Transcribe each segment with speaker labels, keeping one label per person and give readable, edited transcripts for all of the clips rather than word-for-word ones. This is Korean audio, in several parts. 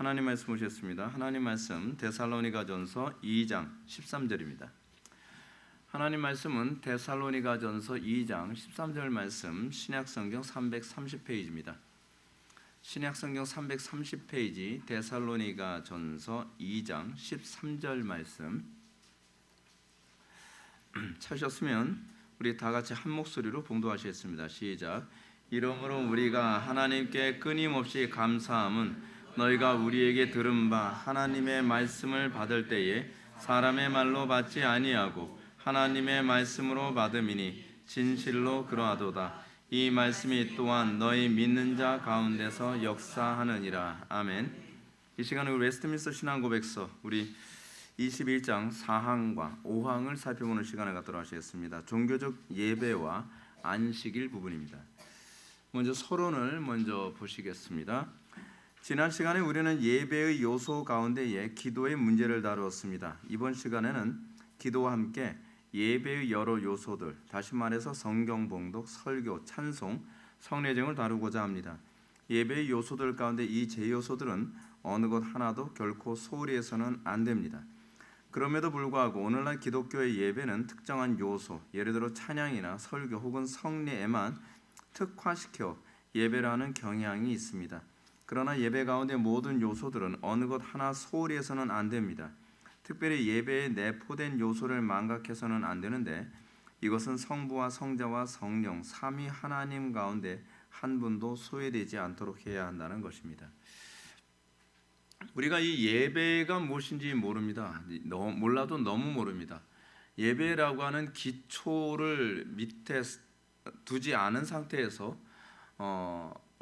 Speaker 1: 하나님 말씀 오셨습니다. 하나님 말씀 데살로니가전서 2장 13절입니다. 하나님 말씀은 데살로니가전서 2장 13절 말씀 신약성경 330페이지입니다. 신약성경 330페이지 데살로니가전서 2장 13절 말씀 찾으셨으면 우리 다 같이 한 목소리로 봉독하시겠습니다. 시작. 이러므로 우리가 하나님께 끊임없이 감사함은 너희가 우리에게 들은 바 하나님의 말씀을 받을 때에 사람의 말로 받지 아니하고 하나님의 말씀으로 받음이니 진실로 그러하도다. 이 말씀이 또한 너희 믿는 자 가운데서 역사하느니라. 아멘. 이 시간에 웨스트민스터 신앙고백서 우리 21장 4항과 5항을 살펴보는 시간을 갖도록 하시겠습니다. 종교적 예배와 안식일 부분입니다. 먼저 서론을 보시겠습니다. 지난 시간에 우리는 예배의 요소 가운데에 기도의 문제를 다루었습니다. 이번 시간에는 기도와 함께 예배의 여러 요소들, 다시 말해서 성경 봉독, 설교, 찬송, 성례정을 다루고자 합니다. 예배의 요소들 가운데 이 제요소들은 어느 것 하나도 결코 소홀히 해서는 안 됩니다. 그럼에도 불구하고 오늘날 기독교의 예배는 특정한 요소, 예를 들어 찬양이나 설교 혹은 성례에만 특화시켜 예배라는 경향이 있습니다. 그러나 예배 가운데 모든 요소들은 어느 것 하나 소홀히 해서는 안 됩니다. 특별히 예배에 내포된 요소를 망각해서는 안 되는데 이것은 성부와 성자와 성령 삼위 하나님 가운데 한 분도 소외되지 않도록 해야 한다는 것입니다. 우리가 이 예배가 무엇인지 모릅니다. 몰라도 너무 모릅니다. 예배라고 하는 기초를 밑에 두지 않은 상태에서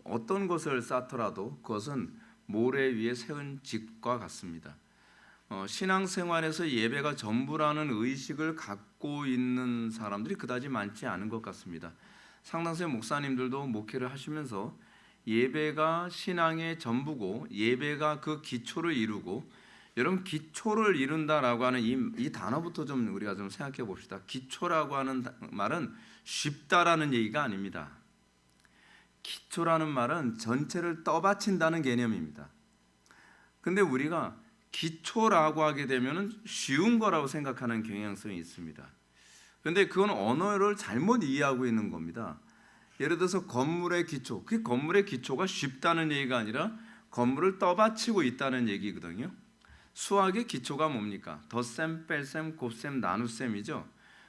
Speaker 1: 어떤 것을 쌓더라도 그것은 모래 위에 세운 집과 같습니다. 신앙생활에서 예배가 전부라는 의식을 갖고 있는 사람들이 그다지 많지 않은 것 같습니다. 상당수의 목사님들도 목회를 하시면서 예배가 신앙의 전부고 예배가 그 기초를 이루고, 여러분 기초를 이룬다라고 하는 이 단어부터 좀 우리가 좀 생각해 봅시다. 기초라고 하는 말은 쉽다라는 얘기가 아닙니다. 기초라는 말은 전체를 떠받친다는 개념입니다. 근데 우리가 기초라고 하게 되면 쉬운 거라고 생각하는 경향성이 있습니다. 그런데 그건 언어를 잘못 이해하고 있는 겁니다. 예를 들어서 건물의 기초, 그 건물의 기초가 쉽다는 얘기가 아니라 건물을 떠받치고 있다는 얘기거든요. 수학의 기초가 뭡니까? 덧셈, 뺄셈, 곱셈, 나눗셈이죠.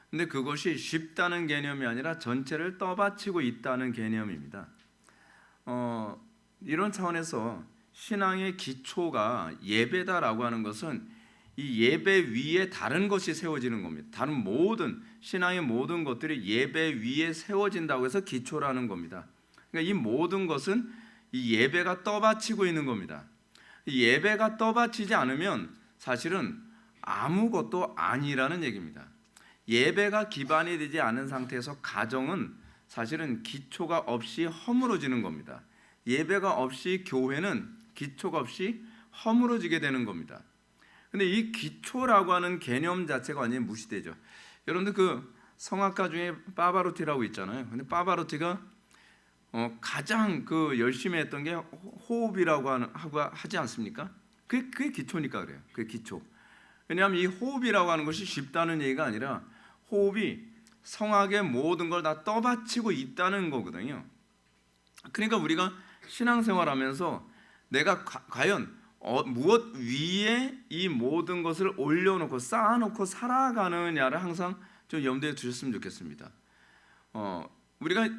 Speaker 1: 근데 그것이 쉽다는 개념이 아니라 전체를 떠받치고 있다는 개념입니다. 이런 차원에서 신앙의 기초가 예배다라고 하는 것은 이 예배 위에 다른 것이 세워지는 겁니다. 다른 모든 신앙의 모든 것들이 예배 위에 세워진다고 해서 기초라는 겁니다. 그러니까 이 모든 것은 이 예배가 떠받치고 있는 겁니다. 예배가 떠받치지 않으면 사실은 아무것도 아니라는 얘기입니다. 예배가 기반이 되지 않은 상태에서 가정은 사실은 기초가 없이 허물어지는 겁니다. 예배가 없이 교회는 기초가 없이 허물어지게 되는 겁니다. 근데 이 기초라고 하는 개념 자체가 완전히 무시되죠. 여러분들 그 성악가 중에 파바로티라고 있잖아요. 근데 파바로티가 가장 그 열심히 했던 게 호흡이라고 하지 않습니까? 그게 기초니까 그래요. 그게 기초. 왜냐하면 이 호흡이라고 하는 것이 쉽다는 얘기가 아니라 호흡이 성악의 모든 걸 다 떠받치고 있다는 거거든요. 그러니까 우리가 신앙생활하면서 내가 과연 무엇 위에 이 모든 것을 올려놓고 쌓아놓고 살아가느냐를 항상 좀 염두에 두셨으면 좋겠습니다. 우리가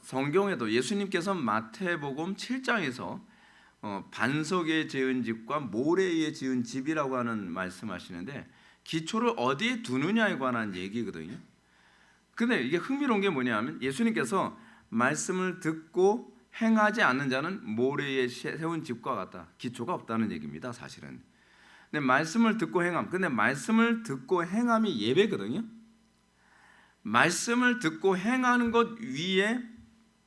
Speaker 1: 성경에도 예수님께서 마태복음 7장에서 반석에 지은 집과 모래에 지은 집이라고 하는 말씀하시는데 기초를 어디에 두느냐에 관한 얘기거든요. 근데 이게 흥미로운 게 뭐냐면 예수님께서 말씀을 듣고 행하지 않는 자는 모래에 세운 집과 같다. 기초가 없다는 얘기입니다, 사실은. 근데 말씀을 듣고 행함. 근데 말씀을 듣고 행함이 예배거든요. 말씀을 듣고 행하는 것 위에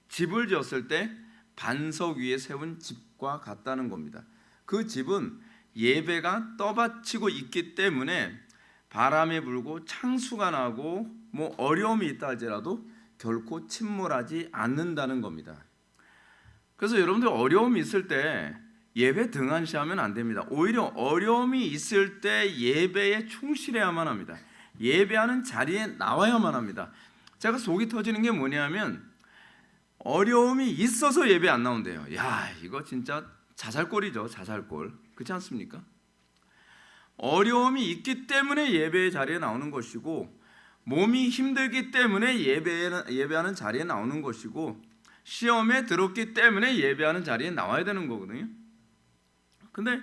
Speaker 1: 집을 지었을 때 반석 위에 세운 집과 같다는 겁니다. 그 집은 예배가 떠받치고 있기 때문에 바람이 불고 창수가 나고 뭐 어려움이 있다 할지라도 결코 침몰하지 않는다는 겁니다. 그래서 여러분들 어려움이 있을 때 예배 등한시하면 안 됩니다. 오히려 어려움이 있을 때 예배에 충실해야만 합니다. 예배하는 자리에 나와야만 합니다. 제가 속이 터지는 게 뭐냐면 어려움이 있어서 예배 안 나온대요. 야, 이거 진짜 자살골이죠. 자살골. 그렇지 않습니까? 어려움이 있기 때문에 예배의 자리에 나오는 것이고, 몸이 힘들기 때문에 예배하는 자리에 나오는 것이고, 시험에 들었기 때문에 예배하는 자리에 나와야 되는 거거든요. 근데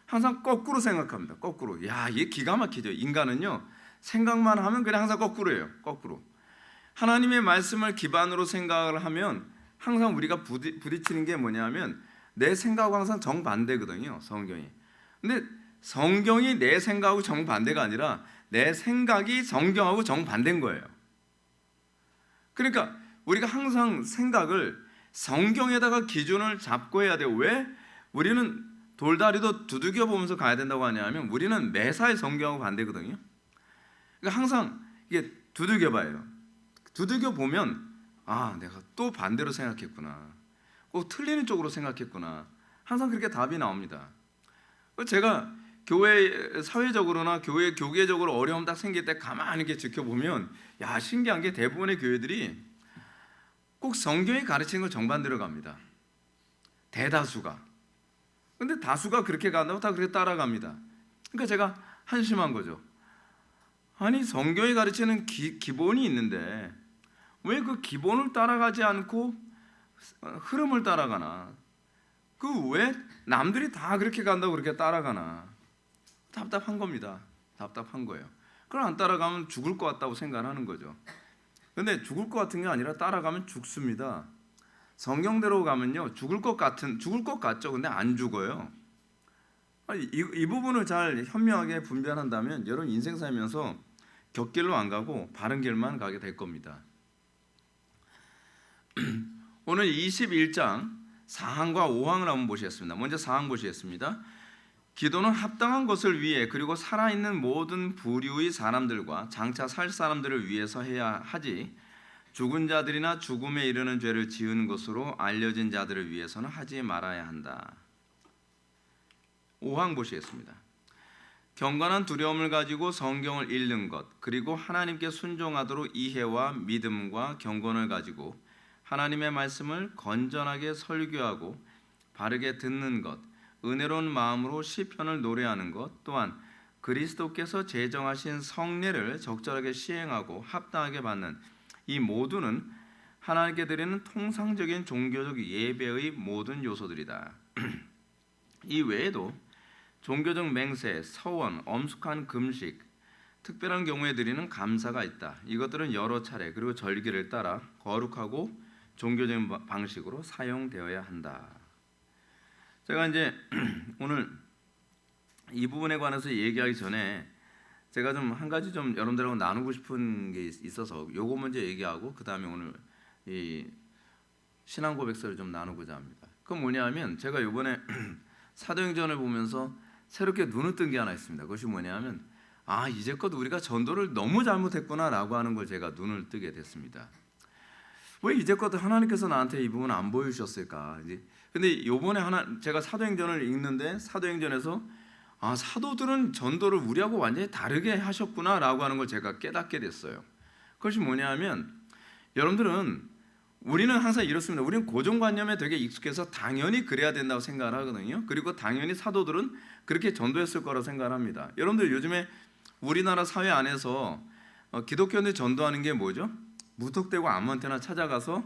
Speaker 1: 항상 거꾸로 생각합니다. 거꾸로. 야, 이게 기가 막히죠. 인간은요, 생각만 하면 그냥 항상 거꾸로예요. 거꾸로. 하나님의 말씀을 기반으로 생각을 하면 항상 우리가 부딪히는 게 뭐냐면 내 생각하고 항상 정반대거든요. 성경이. 근데 성경이 내 생각하고 정반대가 아니라 내 생각이 성경하고 정반대인 거예요. 그러니까 우리가 항상 생각을 성경에다가 기준을 잡고 해야 돼요. 왜? 우리는 돌다리도 두들겨 보면서 가야 된다고 하냐면 우리는 매사에 성경하고 반대거든요. 그러니까 항상 이게 두들겨 봐요. 두들겨 보면 아, 내가 또 반대로 생각했구나. 꼭 틀리는 쪽으로 생각했구나. 항상 그렇게 답이 나옵니다. 제가 교회 사회적으로나 교회 교계적으로 어려움 딱 생길 때 가만히 이렇게 지켜보면 야, 신기한 게 대부분의 교회들이 꼭 성경이 가르치는 걸 정반대로 갑니다. 대다수가. 근데 다수가 그렇게 간다고 다 그렇게 따라갑니다. 그러니까 제가 한심한 거죠. 아니, 성경이 가르치는 기본이 있는데 왜 그 기본을 따라가지 않고 흐름을 따라가나? 그 왜 남들이 다 그렇게 간다고 그렇게 따라가나? 답답한 겁니다. 답답한 거예요. 그걸 안 따라가면 죽을 것 같다고 생각하는 거죠. 근데 죽을 것 같은 게 아니라 따라가면 죽습니다. 성경대로 가면요, 죽을 것 같죠. 근데 안 죽어요. 이 부분을 잘 현명하게 분별한다면 여러분 인생 살면서 곁길로 안 가고 바른 길만 가게 될 겁니다. 오늘 21장 4항과 5항을 한번 보시겠습니다. 먼저 4항 보시겠습니다. 기도는 합당한 것을 위해 그리고 살아있는 모든 부류의 사람들과 장차 살 사람들을 위해서 해야 하지 죽은 자들이나 죽음에 이르는 죄를 지은 것으로 알려진 자들을 위해서는 하지 말아야 한다. 5항 보시겠습니다. 경건한 두려움을 가지고 성경을 읽는 것, 그리고 하나님께 순종하도록 이해와 믿음과 경건을 가지고 하나님의 말씀을 건전하게 설교하고 바르게 듣는 것, 은혜로운 마음으로 시편을 노래하는 것, 또한 그리스도께서 제정하신 성례를 적절하게 시행하고 합당하게 받는 이 모두는 하나님께 드리는 통상적인 종교적 예배의 모든 요소들이다. 이 외에도 종교적 맹세, 서원, 엄숙한 금식, 특별한 경우에 드리는 감사가 있다. 이것들은 여러 차례 그리고 절기를 따라 거룩하고 종교적인 방식으로 사용되어야 한다. 제가 이제 오늘 이 부분에 관해서 얘기하기 전에 제가 좀 한 가지 좀 여러분들하고 나누고 싶은 게 있어서 요거 먼저 얘기하고 그 다음에 오늘 이 신앙 고백서를 좀 나누고자 합니다. 그건 뭐냐면 제가 이번에 사도행전을 보면서 새롭게 눈을 뜬 게 하나 있습니다. 그것이 뭐냐면 아, 이제껏 우리가 전도를 너무 잘못했구나라고 하는 걸 제가 눈을 뜨게 됐습니다. 왜 이제껏 하나님께서 나한테 이 부분을 안 보여주셨을까? 근데 이번에 제가 사도행전을 읽는데 사도행전에서 아, 사도들은 전도를 우리하고 완전히 다르게 하셨구나라고 하는 걸 제가 깨닫게 됐어요. 그것이 뭐냐면 여러분들은 우리는 항상 이렇습니다. 우리는 고정관념에 되게 익숙해서 당연히 그래야 된다고 생각을 하거든요. 그리고 당연히 사도들은 그렇게 전도했을 거라고 생각을 합니다. 여러분들 요즘에 우리나라 사회 안에서 기독교인들 전도하는 게 뭐죠? 무턱대고 아무한테나 찾아가서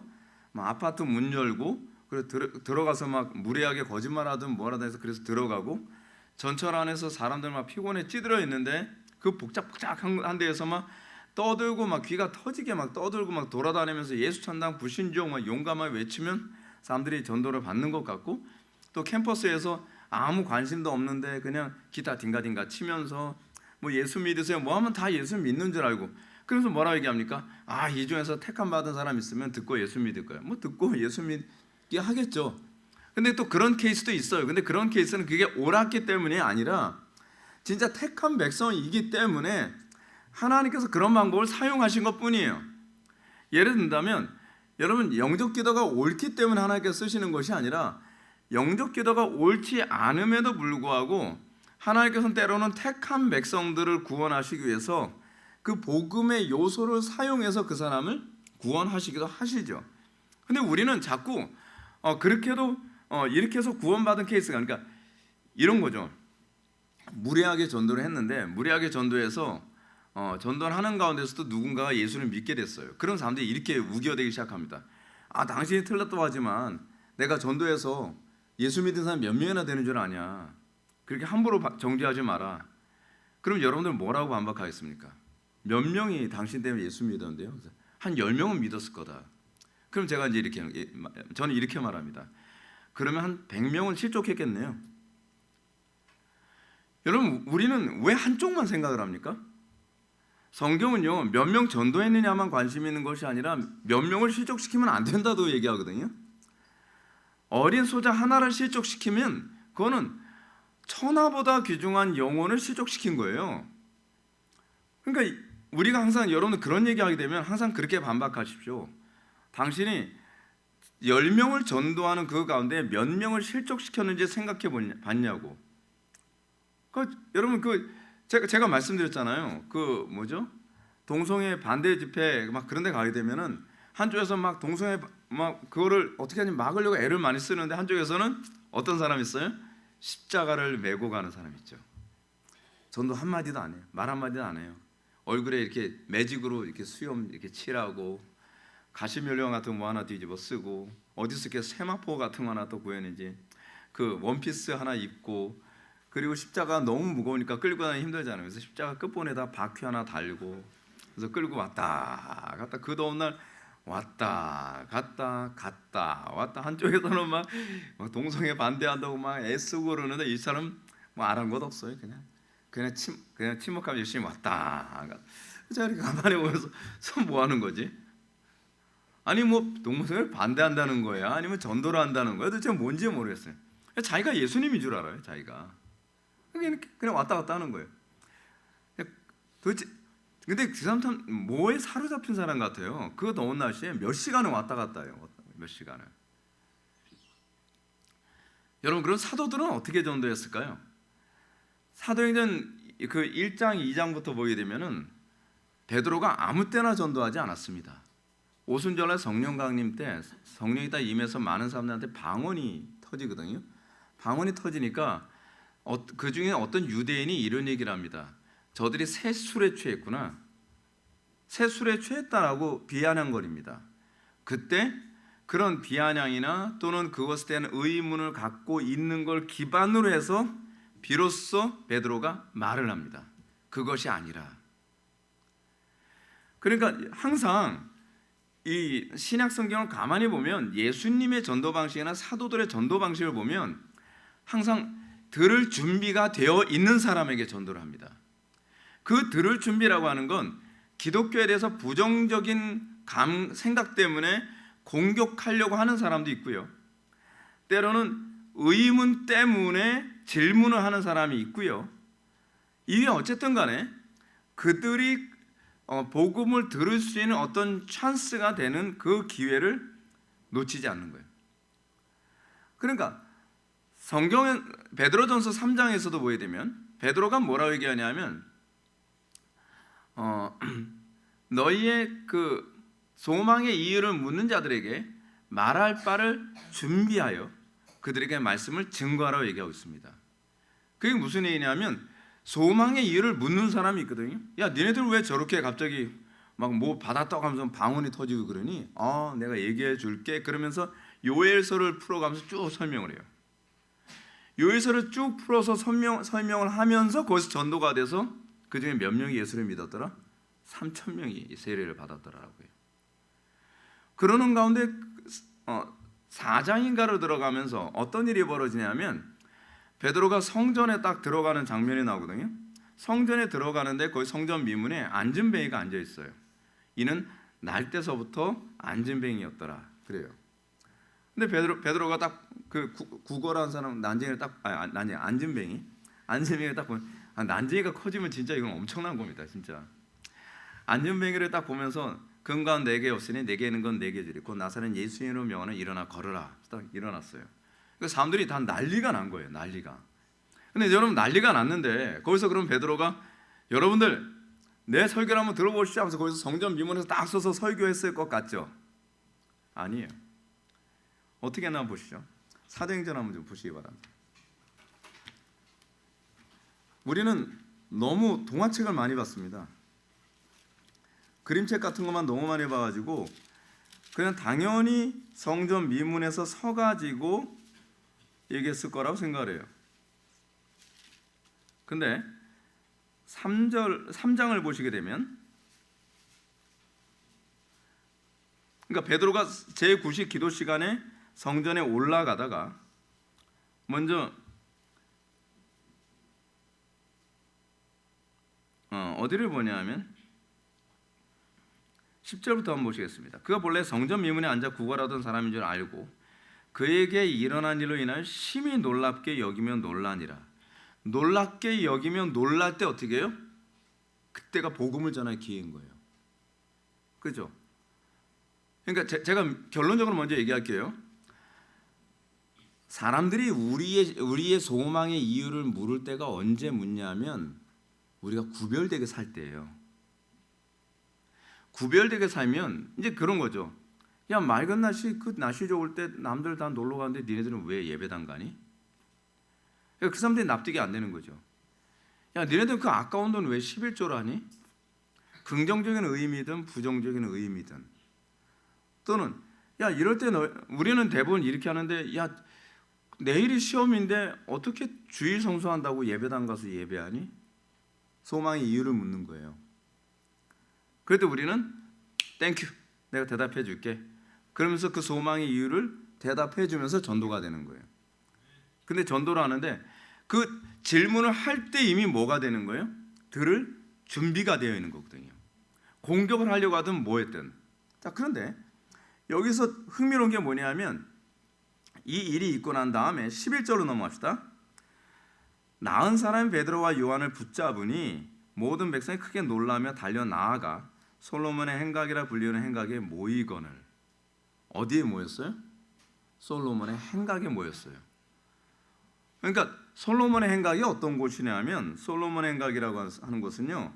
Speaker 1: 막 아파트 문 열고 그리고 들어가서 막 무례하게 거짓말하든 뭐라든 해서 그래서 들어가고 전철 안에서 사람들 막 피곤해 찌들어 있는데 그 복잡한 데에서 막 떠들고 막 귀가 터지게 막 떠들고 막 돌아다니면서 예수 천당 불신종 막 용감하게 외치면 사람들이 전도를 받는 것 같고 또 캠퍼스에서 아무 관심도 없는데 그냥 기타 딩가딩가 치면서 뭐 예수 믿으세요 뭐 하면 다 예수 믿는 줄 알고 그래서 뭐라고 얘기합니까? 아, 이 중에서 택함 받은 사람 있으면 듣고 예수 믿을 거예요. 뭐 듣고 예수 믿게 하겠죠. 근데 또 그런 케이스도 있어요. 근데 그런 케이스는 그게 옳았기 때문이 아니라 진짜 택한 백성이기 때문에 하나님께서 그런 방법을 사용하신 것뿐이에요. 예를 든다면 여러분 영적 기도가 옳기 때문에 하나님께서 쓰시는 것이 아니라 영적 기도가 옳지 않음에도 불구하고 하나님께서는 때로는 택한 백성들을 구원하시기 위해서 그 복음의 요소를 사용해서 그 사람을 구원하시기도 하시죠. 근데 우리는 자꾸 그렇게도 이렇게 해서 구원받은 케이스가, 그러니까 이런 거죠. 무례하게 전도를 했는데 무례하게 전도해서 전도를 하는 가운데서도 누군가가 예수를 믿게 됐어요. 그런 사람들이 이렇게 우겨대기 시작합니다. 당신이 틀렸다고 하지만 내가 전도해서 예수 믿는 사람 몇 명이나 되는 줄 아냐. 그렇게 함부로 정죄하지 마라. 그럼 여러분들 뭐라고 반박하겠습니까? 몇 명이 당신 때문에 예수 믿었는데요? 한 10명은 믿었을 거다. 그럼 제가 이제 저는 이렇게 말합니다. 그러면 한 100명은 실족했겠네요. 여러분, 우리는 왜 한쪽만 생각을 합니까? 성경은요, 몇 명 전도했느냐만 관심 있는 것이 아니라 몇 명을 실족시키면 안 된다도 얘기하거든요. 어린 소자 하나를 실족시키면 그거는 천하보다 귀중한 영혼을 실족시킨 거예요. 그러니까 우리가 항상 여러분들 그런 얘기하게 되면 항상 그렇게 반박하십시오. 당신이 10명을 전도하는 그 가운데 몇 명을 실족시켰는지 생각해 봤냐고. 여러분 제가 말씀드렸잖아요. 동성애 반대 집회 막 그런 데 가게 되면은 한쪽에서 막 동성애 막 그거를 어떻게 하냐 막으려고 애를 많이 쓰는데 한쪽에서는 어떤 사람이 있어요? 십자가를 메고 가는 사람이 있죠. 전도 한마디도 안 해요. 말 한마디도 안 해요. 얼굴에 이렇게 매직으로 이렇게 수염 이렇게 칠하고 가시면령 같은 거 뭐 하나 뒤집어 쓰고 어디서 이렇게 세마포 같은 거 하나 또 구했는지 그 원피스 하나 입고 그리고 십자가 너무 무거우니까 끌고 다니기 힘들잖아요. 그래서 십자가 끝부분에다 바퀴 하나 달고 그래서 끌고 왔다 갔다 그 더운 날 왔다 갔다 갔다 왔다 한쪽에서는 막 동성애 반대한다고 막 애쓰고 그러는데 이 사람 뭐 아랑곳 없어요. 그냥 침묵하면 열심히 왔다 갔다. 제가 이렇게 가만히 보면서 뭐 하는 거지? 아니 뭐 동성애를 반대한다는 거야? 아니면 전도를 한다는 거야? 도대체 뭔지 모르겠어요. 자기가 예수님인 줄 알아요. 자기가 그냥 왔다 갔다 하는 거예요. 도대체 근데 그 사람 참 뭐에 사로잡힌 사람 같아요. 그 더운 날씨에 몇 시간을 왔다 갔다 해요. 몇 시간을. 여러분 그런 사도들은 어떻게 전도했을까요? 사도행전 그 1장 2장부터 보게 되면은 베드로가 아무 때나 전도하지 않았습니다. 오순절날 성령 강림 때 성령이 다 임해서 많은 사람들한테 방언이 터지거든요. 방언이 터지니까 그 중에 어떤 유대인이 이런 얘기를 합니다. 저들이 새 술에 취했구나. 새 술에 취했다라고 비아냥거립니다. 그때 그런 비아냥이나 또는 그것에 대한 의문을 갖고 있는 걸 기반으로 해서 비로소 베드로가 말을 합니다. 그것이 아니라. 그러니까 항상 이 신약 성경을 가만히 보면 예수님의 전도 방식이나 사도들의 전도 방식을 보면 항상 들을 준비가 되어 있는 사람에게 전도를 합니다. 그 들을 준비라고 하는 건 기독교에 대해서 부정적인 생각 때문에 공격하려고 하는 사람도 있고요. 때로는 의문 때문에 질문을 하는 사람이 있고요. 이게 어쨌든 간에 그들이 복음을 들을 수 있는 어떤 찬스가 되는 그 기회를 놓치지 않는 거예요. 그러니까 성경은 베드로전서 3장에서도 보게 되면 베드로가 뭐라고 얘기하냐면 너희의 그 소망의 이유를 묻는 자들에게 말할 바를 준비하여 그들에게 말씀을 증거하라고 얘기하고 있습니다. 그게 무슨 얘기냐면 소망의 이유를 묻는 사람이 있거든요. 야, 니네들 왜 저렇게 갑자기 막 뭐 받았다고 하면서 방언이 터지고 그러니? 내가 얘기해 줄게. 그러면서 요엘서를 풀어가면서 쭉 설명을 해요. 요엘서를 쭉 풀어서 설명을 하면서 거기서 전도가 돼서 그 중에 몇 명이 예수를 믿었더라? 3,000명이 세례를 받았더라고요. 그러는 가운데 4장인가로 들어가면서 어떤 일이 벌어지냐면 베드로가 성전에 딱 들어가는 장면이 나오거든요. 성전에 들어가는데 거기 성전 미문에 안진뱅이가 앉아 있어요. 이는 날 때서부터 안진뱅이였더라. 그래요. 근데 베드로가 딱 그 구걸한 사람 난쟁이를 딱 안진뱅이를 딱 보면 난쟁이가 커지면 진짜 이건 엄청난 겁니다. 진짜 안진뱅이를 딱 보면서 금관 4개 없으니 4개 있는 건 4개 주리 곧 나사렛 예수님으로 명하는 일어나 걸으라. 딱 일어났어요. 그 사람들이 다 난리가 난 거예요. 난리가. 근데 여러분 난리가 났는데 거기서 그럼 베드로가 여러분들 내 설교를 한번 들어보시죠 하면서 거기서 성전 미문에서 딱 서서 설교했을 것 같죠? 아니에요. 어떻게 했나 보시죠. 사도행전 한번 좀 보시기 바랍니다. 우리는 너무 동화책을 많이 봤습니다. 그림책 같은 것만 너무 많이 봐가지고 그냥 당연히 성전 미문에서 서가지고 얘기했을 거라고 생각을 해요. 근데 3장을 보시게 되면, 그러니까 베드로가 제9식 기도 시간에 성전에 올라가다가 먼저 어디를 보냐면 10절부터 한번 보시겠습니다. 그가 본래 성전 미문에 앉아 구걸하던 사람인 줄 알고 그에게 일어난 일로 인하여 심히 놀랍게 여기며 놀라니라. 놀랍게 여기면 놀랄 때 어떻게 해요? 그때가 복음을 전할 기회인 거예요. 그죠? 그러니까 제가 결론적으로 먼저 얘기할게요. 사람들이 우리의 소망의 이유를 물을 때가 언제 묻냐면 우리가 구별되게 살 때예요. 구별되게 살면 이제 그런 거죠. 야, 맑은 날씨, 그 날씨 좋을 때 남들 다 놀러 가는데 니네들은 왜 예배당 가니? 그 사람들이 납득이 안 되는 거죠. 야, 니네들 그 아까운 돈 왜 11조를 하니? 긍정적인 의미든 부정적인 의미든, 또는 야, 이럴 때 우리는 대부분 이렇게 하는데, 야, 내일이 시험인데 어떻게 주일 성수한다고 예배당 가서 예배하니? 소망의 이유를 묻는 거예요. 그래도 우리는 땡큐, 내가 대답해 줄게, 그러면서 그 소망의 이유를 대답해 주면서 전도가 되는 거예요. 근데 전도를 하는데 그 질문을 할 때 이미 뭐가 되는 거예요? 들을 준비가 되어 있는 거거든요. 공격을 하려고 하든 뭐 했든. 자, 그런데 여기서 흥미로운 게 뭐냐면 이 일이 있고 난 다음에 11절로 넘어갑시다. 나은 사람 베드로와 요한을 붙잡으니 모든 백성이 크게 놀라며 달려 나아가 솔로몬의 행각이라 불리는 행각에 모이거늘. 어디에 모였어요? 솔로몬의 행각에 모였어요. 그러니까 솔로몬의 행각이 어떤 곳이냐면, 솔로몬의 행각이라고 하는 곳은요,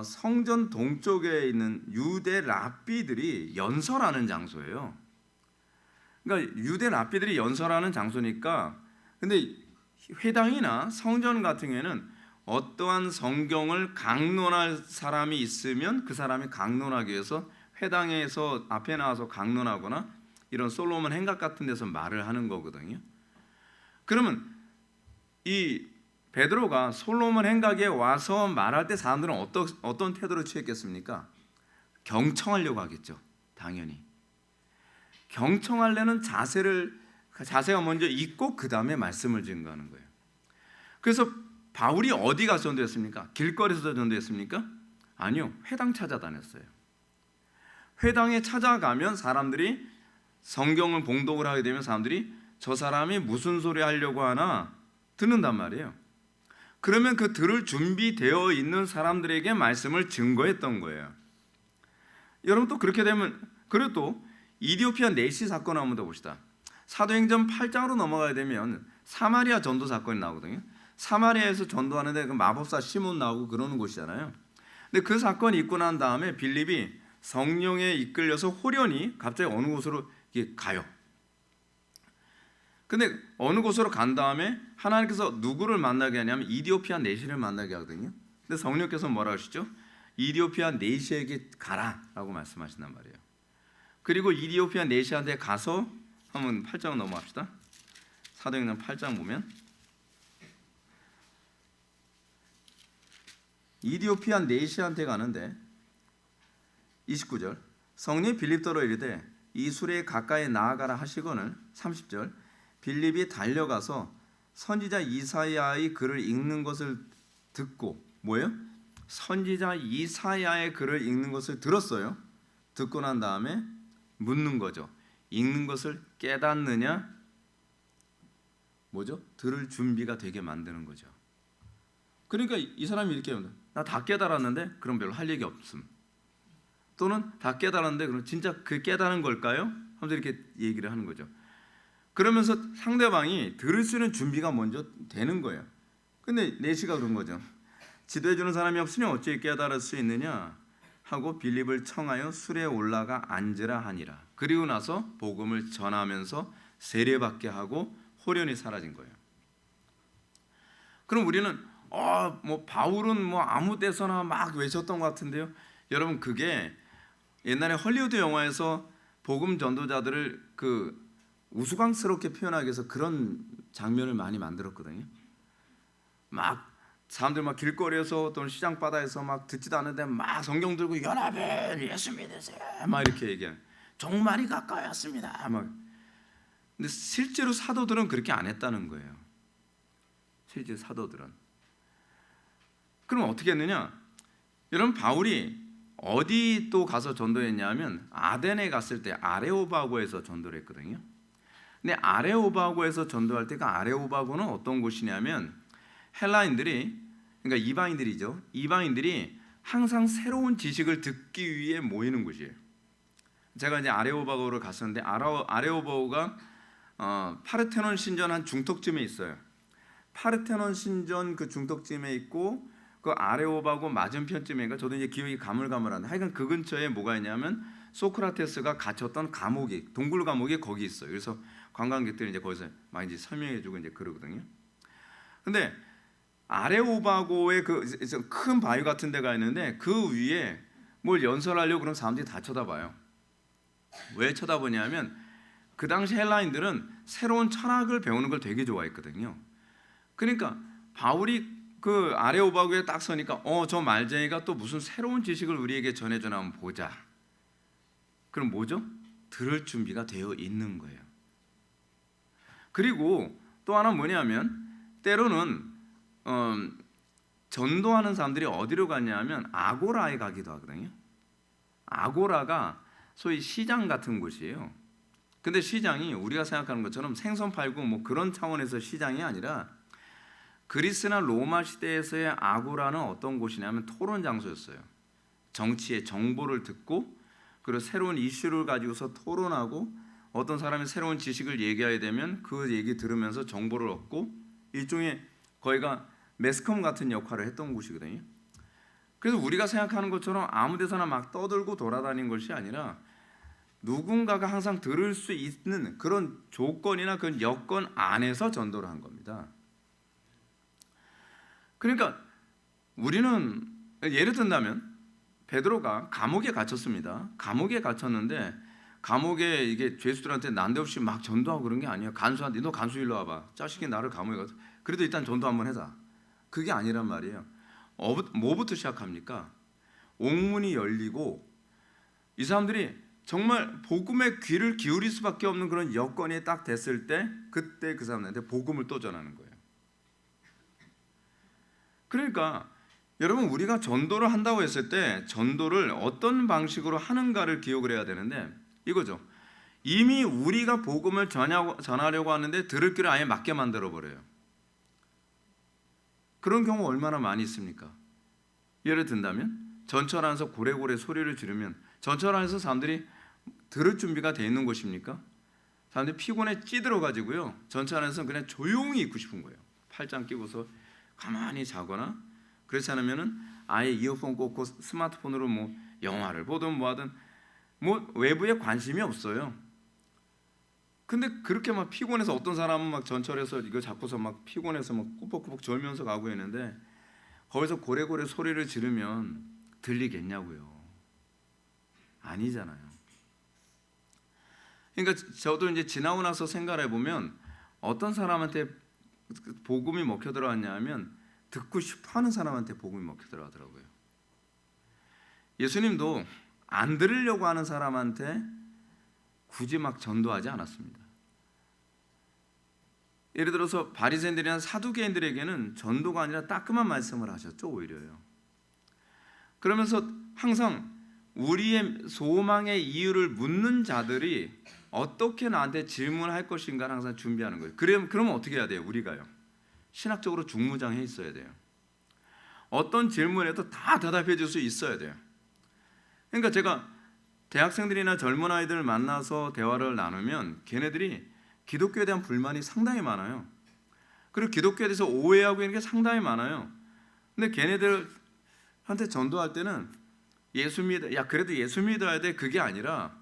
Speaker 1: 성전 동쪽에 있는 유대 랍비들이 연설하는 장소예요. 그러니까 유대 랍비들이 연설하는 장소니까, 근데 회당이나 성전 같은 경우에는 어떠한 성경을 강론할 사람이 있으면 그 사람이 강론하기 위해서 회당에서 앞에 나와서 강론하거나 이런 솔로몬 행각 같은 데서 말을 하는 거거든요. 그러면 이 베드로가 솔로몬 행각에 와서 말할 때 사람들은 어떤 태도를 취했겠습니까? 경청하려고 하겠죠. 당연히 경청하려는 자세가 먼저 있고 그 다음에 말씀을 증거하는 거예요. 그래서 바울이 어디 가서 전도했습니까? 길거리에서 전도했습니까? 아니요, 회당 찾아다녔어요. 회당에 찾아가면 사람들이 성경을 봉독을 하게 되면 사람들이 저 사람이 무슨 소리 하려고 하나 듣는단 말이에요. 그러면 그 들을 준비되어 있는 사람들에게 말씀을 증거했던 거예요. 여러분, 또 그렇게 되면, 그리고 또 이디오피아 내시 사건을 한번 더 봅시다. 사도행전 8장으로 넘어가야 되면 사마리아 전도 사건이 나오거든요. 사마리아에서 전도하는데 그 마법사 시몬 나오고 그러는 곳이잖아요. 근데 그 사건이 있고 난 다음에 빌립이 성령에 이끌려서 호련히 갑자기 어느 곳으로 가요. 근데 어느 곳으로 간 다음에 하나님께서 누구를 만나게 하냐면 이디오피아 내시를 만나게 하거든요. 근데 성령께서 뭐라 하시죠? 이디오피아 내시에게 가라라고 말씀하신단 말이에요. 그리고 이디오피아 내시한테 가서 한번 8장 넘어갑시다. 사도행전 8장 보면 이디오피아 내시한테 가는데 29절, 성령이 빌립더로 이르되 이 수레에 가까이 나아가라 하시거늘. 30절, 빌립이 달려가서 선지자 이사야의 글을 읽는 것을 듣고, 뭐예요? 선지자 이사야의 글을 읽는 것을 들었어요. 듣고 난 다음에 묻는 거죠. 읽는 것을 깨닫느냐? 뭐죠? 들을 준비가 되게 만드는 거죠. 그러니까 이 사람이 이렇게 합니다. 나 다 깨달았는데 그럼 별로 할 얘기 없음. 또는 다 깨달았는데 그럼 진짜 그 깨달은 걸까요? 하면서 이렇게 얘기를 하는 거죠. 그러면서 상대방이 들을 수 있는 준비가 먼저 되는 거예요. 근데 내시가 그런 거죠. 지도해 주는 사람이 없으니 어찌 깨달을 수 있느냐 하고 빌립을 청하여 술에 올라가 앉으라 하니라. 그리고 나서 복음을 전하면서 세례받게 하고 호련히 사라진 거예요. 그럼 우리는 뭐 바울은 뭐 아무 데서나 막 외쳤던 것 같은데요. 여러분, 그게 옛날에 헐리우드 영화에서 복음 전도자들을 그 우스꽝스럽게 표현하기 위해서 그런 장면을 많이 만들었거든요. 막 사람들 막 길거리에서 또는 시장 바다에서 막 듣지도 않는데 막 성경 들고 여러분 예수 믿으세요 막 이렇게 얘기해. 종말이 가까이 왔습니다 막. 근데 실제로 사도들은 그렇게 안 했다는 거예요. 실제 사도들은. 그럼 어떻게 했느냐? 여러분, 바울이 어디 또 가서 전도했냐면 아덴에 갔을 때 아레오바고에서 전도를 했거든요. 근데 아레오바고에서 전도할 때 그 아레오바고는 어떤 곳이냐면 헬라인들이, 그러니까 이방인들이죠. 이방인들이 항상 새로운 지식을 듣기 위해 모이는 곳이에요. 제가 이제 아레오바고를 갔었는데 아레오바고가 파르테논 신전 한 중턱쯤에 있어요. 파르테논 신전 그 중턱쯤에 있고 그 아레오바고 맞은편쯤인가, 저도 이제 기억이 가물가물한데 하여간 그 근처에 뭐가 있냐면 소크라테스가 갇혔던 감옥이, 동굴 감옥이 거기 있어요. 그래서 관광객들이 이제 거기서 막 이제 설명해주고 이제 그러거든요. 근데 아레오바고에 그 큰 바위 같은 데가 있는데 그 위에 뭘 연설하려고 그러면 사람들이 다 쳐다봐요. 왜 쳐다보냐면 그 당시 헬라인들은 새로운 철학을 배우는 걸 되게 좋아했거든요. 그러니까 바울이 그 아레오바고에 딱 서니까 저 말쟁이가 또 무슨 새로운 지식을 우리에게 전해주나 한번 보자. 그럼 뭐죠? 들을 준비가 되어 있는 거예요. 그리고 또 하나 뭐냐면 때로는 전도하는 사람들이 어디로 갔냐면 아고라에 가기도 하거든요. 아고라가 소위 시장 같은 곳이에요. 근데 시장이 우리가 생각하는 것처럼 생선 팔고 뭐 그런 차원에서 시장이 아니라 그리스나 로마 시대에서의 아고라는 어떤 곳이냐면 토론 장소였어요. 정치의 정보를 듣고 그리고 새로운 이슈를 가지고서 토론하고 어떤 사람이 새로운 지식을 얘기해야 되면 그 얘기 들으면서 정보를 얻고 일종의 거기가 매스컴 같은 역할을 했던 곳이거든요. 그래서 우리가 생각하는 것처럼 아무 데서나 막 떠들고 돌아다니는 것이 아니라 누군가가 항상 들을 수 있는 그런 조건이나 그런 여건 안에서 전도를 한 겁니다. 그러니까 우리는 예를 든다면 베드로가 감옥에 갇혔습니다. 감옥에 갇혔는데 감옥에 이게 죄수들한테 난데없이 막 전도하고 그런 게 아니에요. 간수한테 너 간수 일로 와봐. 자식이 나를 감옥에 가서 그래도 일단 전도 한번 해자. 그게 아니란 말이에요. 뭐부터 시작합니까? 옥문이 열리고 이 사람들이 정말 복음의 귀를 기울일 수밖에 없는 그런 여건이 딱 됐을 때 그때 그 사람들한테 복음을 또 전하는 거예요. 그러니까 여러분, 우리가 전도를 한다고 했을 때 전도를 어떤 방식으로 하는가를 기억을 해야 되는데 이거죠. 이미 우리가 복음을 전하려고 하는데 들을 귀를 아예 막게 만들어버려요. 그런 경우 얼마나 많이 있습니까? 예를 든다면 전철 안에서 고래고래 소리를 지르면 전철 안에서 사람들이 들을 준비가 돼 있는 곳입니까? 사람들이 피곤에 찌들어가지고요 전철 안에서 그냥 조용히 있고 싶은 거예요. 팔짱 끼고서 가만히 자거나 그렇지 않으면은 아예 이어폰 꽂고 스마트폰으로 뭐 영화를 보든 뭐하든 뭐 외부에 관심이 없어요. 근데 그렇게 막 피곤해서 어떤 사람은 막 전철에서 이거 잡고서 막 피곤해서 막 꾸벅꾸벅 졸면서 가고 있는데 거기서 고래고래 소리를 지르면 들리겠냐고요. 아니잖아요. 그러니까 저도 이제 지나고 나서 생각해 보면 어떤 사람한테 복음이 먹혀 들어왔냐면 듣고 싶어하는 사람한테 복음이 먹혀 들어가더라고요. 예수님도 안 들으려고 하는 사람한테 굳이 막 전도하지 않았습니다. 예를 들어서 바리새인들이나 사두개인들에게는 전도가 아니라 따끔한 말씀을 하셨죠, 오히려요. 그러면서 항상 우리의 소망의 이유를 묻는 자들이 어떻게 나한테 질문할 것인가를 항상 준비하는 거예요. 그러면 어떻게 해야 돼요? 우리가요. 신학적으로 중무장해 있어야 돼요. 어떤 질문에도 다 대답해 줄 수 있어야 돼요. 그러니까 제가 대학생들이나 젊은 아이들을 만나서 대화를 나누면 걔네들이 기독교에 대한 불만이 상당히 많아요. 그리고 기독교에 대해서 오해하고 있는 게 상당히 많아요. 근데 걔네들한테 전도할 때는 예수 믿어, 야 그래도 예수 믿어야 돼, 그게 아니라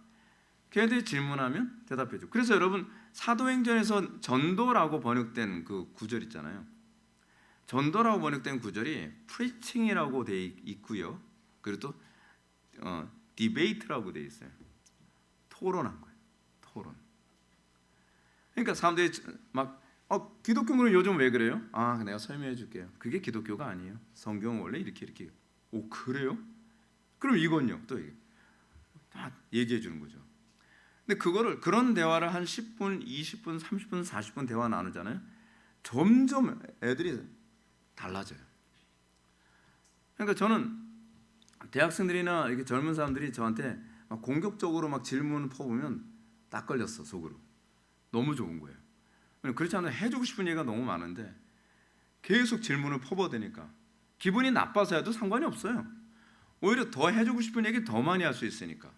Speaker 1: 걔네들이 질문하면 대답해 줘. 그래서 여러분 사도행전에서 전도라고 번역된 그 구절 있잖아요. 전도라고 번역된 구절이 preaching이라고 돼 있고요. 그리고 또 debate라고 돼 있어요. 토론한 거예요. 토론. 그러니까 사람들이 막 기독교는 요즘 왜 그래요? 내가 설명해 줄게요. 그게 기독교가 아니에요. 성경은 원래 이렇게. 오, 그래요? 그럼 이건요? 또 이게 다 얘기해 주는 거죠. 근데 그런 대화를 한 10분, 20분, 30분, 40분 대화 나누잖아요. 점점 애들이 달라져요. 그러니까 저는 대학생들이나 이렇게 젊은 사람들이 저한테 막 공격적으로 막 질문을 퍼보면 딱 걸렸어, 속으로. 너무 좋은 거예요. 그렇지 않아도 해주고 싶은 얘기가 너무 많은데 계속 질문을 퍼버대니까 기분이 나빠서 해도 상관이 없어요. 오히려 더 해주고 싶은 얘기 더 많이 할 수 있으니까.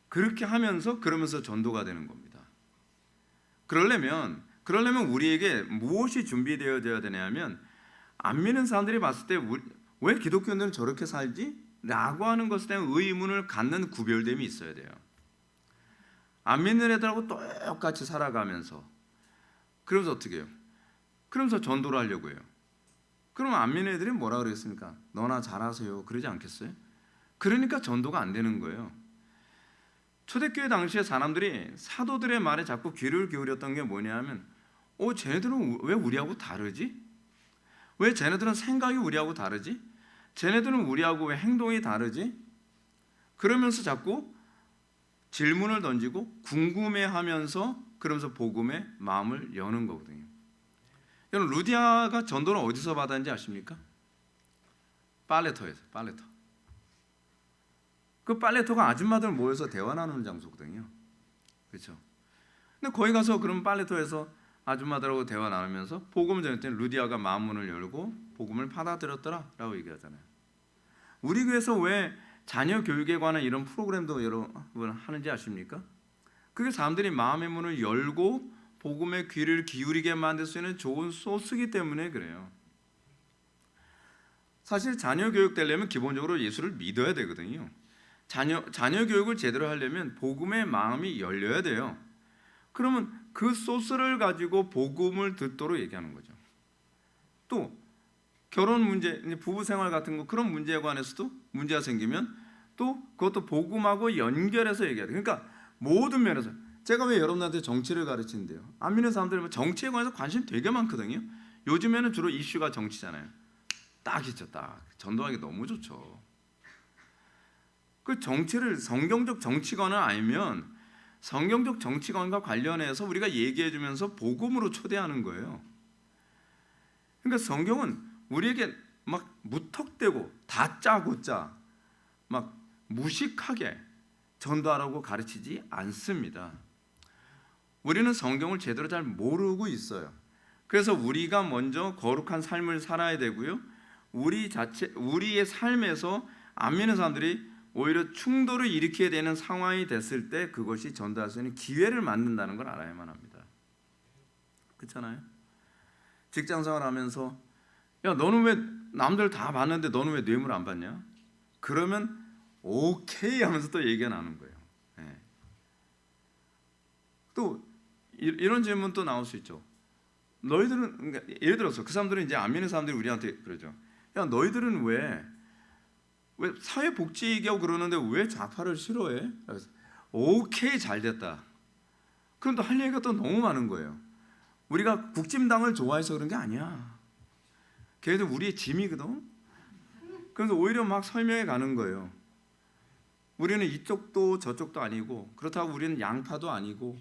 Speaker 1: 그렇게 그러면서 전도가 되는 겁니다. 그러려면 우리에게 무엇이 준비되어야 되냐면, 안 믿는 사람들이 봤을 때 왜 기독교인들은 저렇게 살지? 라고 하는 것에 대한 의문을 갖는 구별됨이 있어야 돼요. 안 믿는 애들하고 똑같이 살아가면서 그러면서 어떻게 해요? 그러면서 전도를 하려고 해요. 그러면 안 믿는 애들이 뭐라 그랬습니까? 너나 잘하세요, 그러지 않겠어요? 그러니까 전도가 안 되는 거예요. 초대교회 당시에 사람들이 사도들의 말에 자꾸 귀를 기울였던 게 뭐냐면, 쟤네들은 왜 우리하고 다르지? 왜 쟤네들은 생각이 우리하고 다르지? 쟤네들은 우리하고 왜 행동이 다르지? 그러면서 자꾸 질문을 던지고 궁금해하면서 그러면서 복음에 마음을 여는 거거든요. 여러분, 루디아가 전도를 어디서 받았는지 아십니까? 빨래터에서. 빨래터. 그 빨래터가 아줌마들 모여서 대화 나누는 장소거든요. 그렇죠? 근데 거기 가서 그럼 빨래터에서 아줌마들하고 대화 나누면서 복음을 전했더니 루디아가 마음문을 열고 복음을 받아들였더라라고 얘기하잖아요. 우리 교회에서 왜 자녀 교육에 관한 이런 프로그램도 여러분 하는지 아십니까? 그게 사람들이 마음의 문을 열고 복음의 귀를 기울이게 만들 수 있는 좋은 소스이기 때문에 그래요. 사실 자녀 교육 되려면 기본적으로 예수를 믿어야 되거든요. 자녀 교육을 제대로 하려면 복음의 마음이 열려야 돼요. 그러면 그 소스를 가지고 복음을 듣도록 얘기하는 거죠. 또 결혼 문제, 부부 생활 같은 거, 그런 문제에 관해서도 문제가 생기면 또 그것도 복음하고 연결해서 얘기해야 돼요. 그러니까 모든 면에서. 제가 왜 여러분한테 정치를 가르치는데요? 안 믿는 사람들은 정치에 관해서 관심 되게 많거든요. 요즘에는 주로 이슈가 정치잖아요. 딱이죠, 딱. 전도하기 너무 좋죠. 그 정치를 성경적 정치관을 알면 성경적 정치관과 관련해서 우리가 얘기해주면서 복음으로 초대하는 거예요. 그러니까 성경은 우리에게 막 무턱대고 다짜고짜 막 무식하게 전도하라고 가르치지 않습니다. 우리는 성경을 제대로 잘 모르고 있어요. 그래서 우리가 먼저 거룩한 삶을 살아야 되고요. 우리의 삶에서 안 믿는 사람들이 오히려 충돌을 일으키게 되는 상황이 됐을 때 그것이 전도할 수 있는 기회를 만든다는 걸 알아야만 합니다. 그렇잖아요? 직장생활 하면서 야, 너는 왜 남들 다 봤는데 너는 왜 뇌물 안 받냐? 그러면 오케이 하면서 또 얘기가 나는 거예요. 네. 또 이런 질문 또 나올 수 있죠. 너희들은, 그러니까 예를 들어서 그 사람들은 이제 안 믿는 사람들이 우리한테 그러죠. 야, 너희들은 왜 사회복지 얘기하고 그러는데 왜 좌파를 싫어해? 그래서 오케이, 잘 됐다. 그럼 또 할 얘기가 또 너무 많은 거예요. 우리가 국진당을 좋아해서 그런 게 아니야. 걔네들 우리의 짐이거든. 그래서 오히려 막 설명해 가는 거예요. 우리는 이쪽도 저쪽도 아니고, 그렇다고 우리는 양파도 아니고,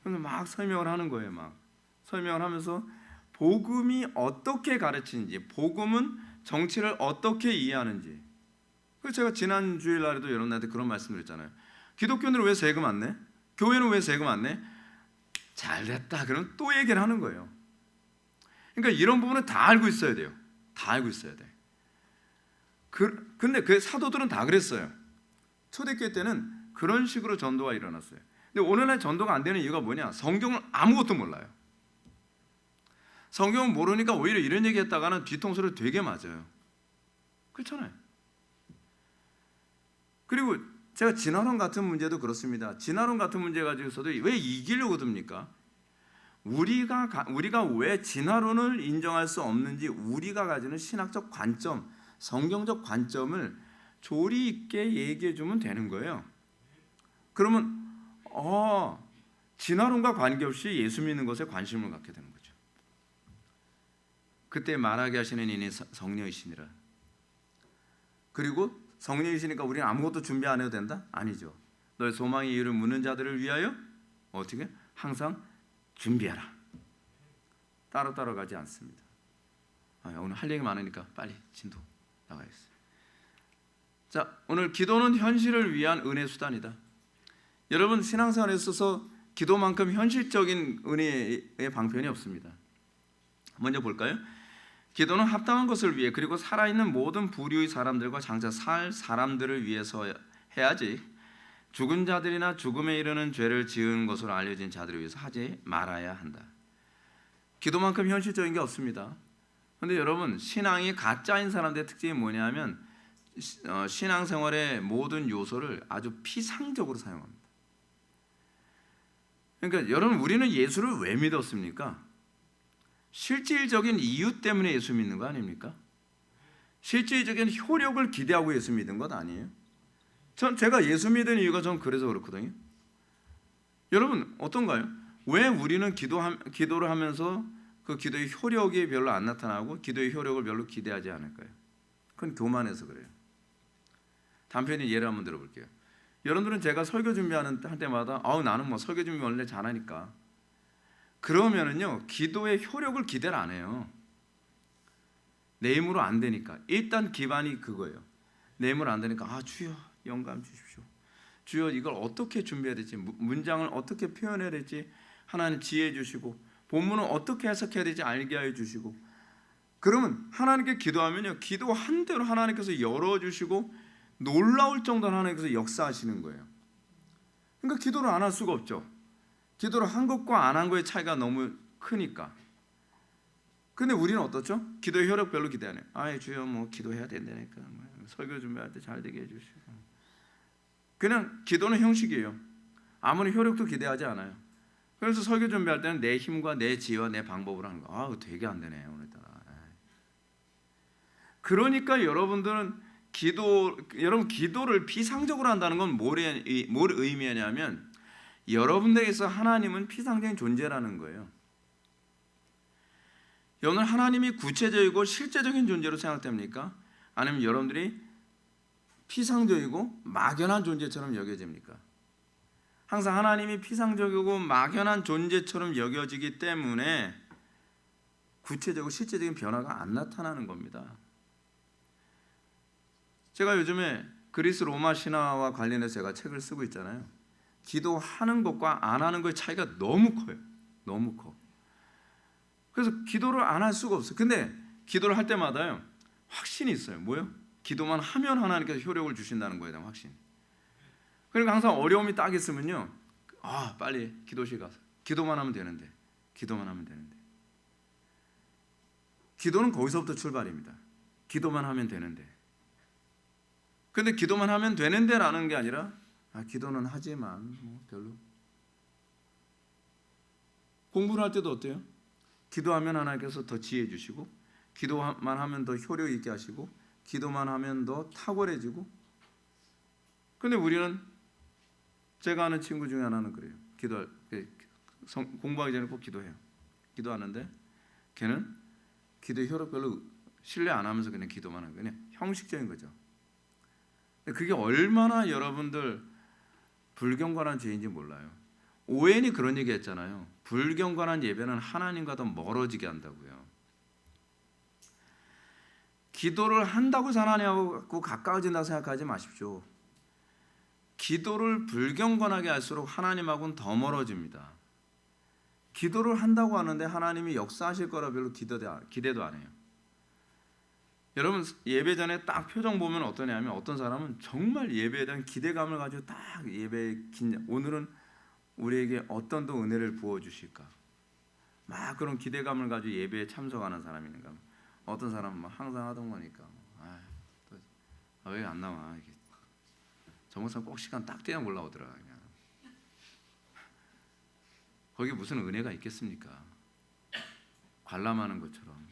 Speaker 1: 그래서 막 설명을 하는 거예요. 막 설명을 하면서 복음이 어떻게 가르치는지, 복음은 정치를 어떻게 이해하는지. 그래서 제가 지난 주일날에도 여러분한테 그런 말씀을 했잖아요. 기독교는 왜 세금 안 내? 교회는 왜 세금 안 내? 잘됐다. 그럼 또 얘기를 하는 거예요. 그러니까 이런 부분은 다 알고 있어야 돼요. 다 알고 있어야 돼. 근데 그 사도들은 다 그랬어요. 초대교회 때는 그런 식으로 전도가 일어났어요. 근데 오늘날 전도가 안 되는 이유가 뭐냐? 성경을 아무것도 몰라요. 성경을 모르니까 오히려 이런 얘기 했다가는 뒤통수를 되게 맞아요. 그렇잖아요. 그리고 제가 진화론 같은 문제도 그렇습니다. 진화론 같은 문제 가지고서도 왜 이기려고 듭니까? 우리가 왜 진화론을 인정할 수 없는지 우리가 가지는 신학적 관점, 성경적 관점을 조리 있게 얘기해 주면 되는 거예요. 그러면 진화론과 관계없이 예수 믿는 것에 관심을 갖게 되는 거죠. 그때 말하게 하시는 이는 성령이시니라. 그리고 성령이시니까 우리는 아무것도 준비 안 해도 된다? 아니죠. 너의 소망의 이유를 묻는 자들을 위하여 어떻게? 항상 준비하라. 따로 가지 않습니다. 오늘 할 얘기 많으니까 빨리 진도 나가야겠어요. 자, 오늘 기도는 현실을 위한 은혜 수단이다. 여러분 신앙생활에 있어서 기도만큼 현실적인 은혜의 방편이 없습니다. 먼저 볼까요? 기도는 합당한 것을 위해 그리고 살아있는 모든 부류의 사람들과 장차 살 사람들을 위해서 해야지 죽은 자들이나 죽음에 이르는 죄를 지은 것으로 알려진 자들을 위해서 하지 말아야 한다. 기도만큼 현실적인 게 없습니다. 그런데 여러분 신앙이 가짜인 사람들의 특징이 뭐냐면 신앙생활의 모든 요소를 아주 피상적으로 사용합니다. 그러니까 여러분 우리는 예수를 왜 믿었습니까? 실질적인 이유 때문에 예수 믿는 거 아닙니까? 실질적인 효력을 기대하고 예수 믿는 것 아니에요? 제가 예수 믿은 이유가 전 그래서 그렇거든요. 여러분 어떤가요? 왜 우리는 기도를 하면서 그 기도의 효력이 별로 안 나타나고 기도의 효력을 별로 기대하지 않을까요? 그건 교만해서 그래요. 단편히 예를 한번 들어볼게요. 여러분들은 제가 설교 준비할 때마다 나는 뭐 설교 준비 원래 잘하니까 그러면은요 기도의 효력을 기대를 안 해요. 내 힘으로 안 되니까. 일단 기반이 그거예요. 내 힘으로 안 되니까 주여 영감 주십시오. 주여 이걸 어떻게 준비해야 될지, 문장을 어떻게 표현해야 될지 하나님 지혜 주시고, 본문을 어떻게 해석해야 될지 알게 하여 주시고. 그러면 하나님께 기도하면요 기도한 대로 하나님께서 열어주시고 놀라울 정도로 하나님께서 역사하시는 거예요. 그러니까 기도를 안 할 수가 없죠. 기도를 한 것과 안 한 것의 차이가 너무 크니까. 근데 우리는 어떻죠? 기도의 효력 별로 기대 안 해요. 주여 뭐 기도해야 된다니까. 설교 준비할 때 잘 되게 해주시고. 그냥 기도는 형식이에요. 아무리 효력도 기대하지 않아요. 그래서 설교 준비할 때는 내 힘과 내 지혜와 내 방법으로 하는 거. 되게 안 되네 오늘따라. 그러니까 여러분 기도를 비상적으로 한다는 건 뭘 의미하냐면 여러분들에게서 하나님은 피상적인 존재라는 거예요. 오늘 하나님이 구체적이고 실제적인 존재로 생각됩니까? 아니면 여러분들이 피상적이고 막연한 존재처럼 여겨집니까? 항상 하나님이 피상적이고 막연한 존재처럼 여겨지기 때문에 구체적이고 실제적인 변화가 안 나타나는 겁니다. 제가 요즘에 그리스 로마 신화와 관련해서 제가 책을 쓰고 있잖아요. 기도하는 것과 안 하는 것의 차이가 너무 커요. 너무 커. 그래서 기도를 안 할 수가 없어요. 근데 기도를 할 때마다요 확신이 있어요. 뭐요? 기도만 하면 하나님께서 효력을 주신다는 거에 대한 확신. 그러니까 항상 어려움이 딱 있으면요 빨리 기도실 가서 기도만 하면 되는데. 기도는 거기서부터 출발입니다. 기도만 하면 되는데. 근데 기도만 하면 되는데 라는 게 아니라 기도는 하지만 별로. 공부를 할 때도 어때요? 기도하면 하나님께서 더 지혜 주시고, 기도만 하면 더 효력 있게 하시고, 기도만 하면 더 탁월해지고. 근데 우리는, 제가 아는 친구 중에 하나는 그래요. 공부하기 전에 꼭 기도해요. 기도하는데 걔는 기도의 효력 별로 신뢰 안 하면서 그냥 기도만 하는 거예요. 그냥 형식적인 거죠. 그게 얼마나 여러분들 불경건한 죄인지 몰라요. 오웬이 그런 얘기 했잖아요. 불경건한 예배는 하나님과 더 멀어지게 한다고요. 기도를 한다고 해서 하나님하고 가까워진다고 생각하지 마십시오. 기도를 불경건하게 할수록 하나님하고는 더 멀어집니다. 기도를 한다고 하는데 하나님이 역사하실 거라 별로 기대도 안 해요. 여러분 예배 전에 딱 표정 보면 어떠냐면 어떤 사람은 정말 예배에 대한 기대감을 가지고 딱 예배에 긴장. 오늘은 우리에게 어떤 또 은혜를 부어 주실까? 막 그런 기대감을 가지고 예배에 참석하는 사람이 있는가? 어떤 사람은 막 항상 하던 거니까 왜 안 나와? 이게 저 목사 꼭 시간 딱 돼야 올라오더라. 그냥. 거기 무슨 은혜가 있겠습니까? 관람하는 것처럼.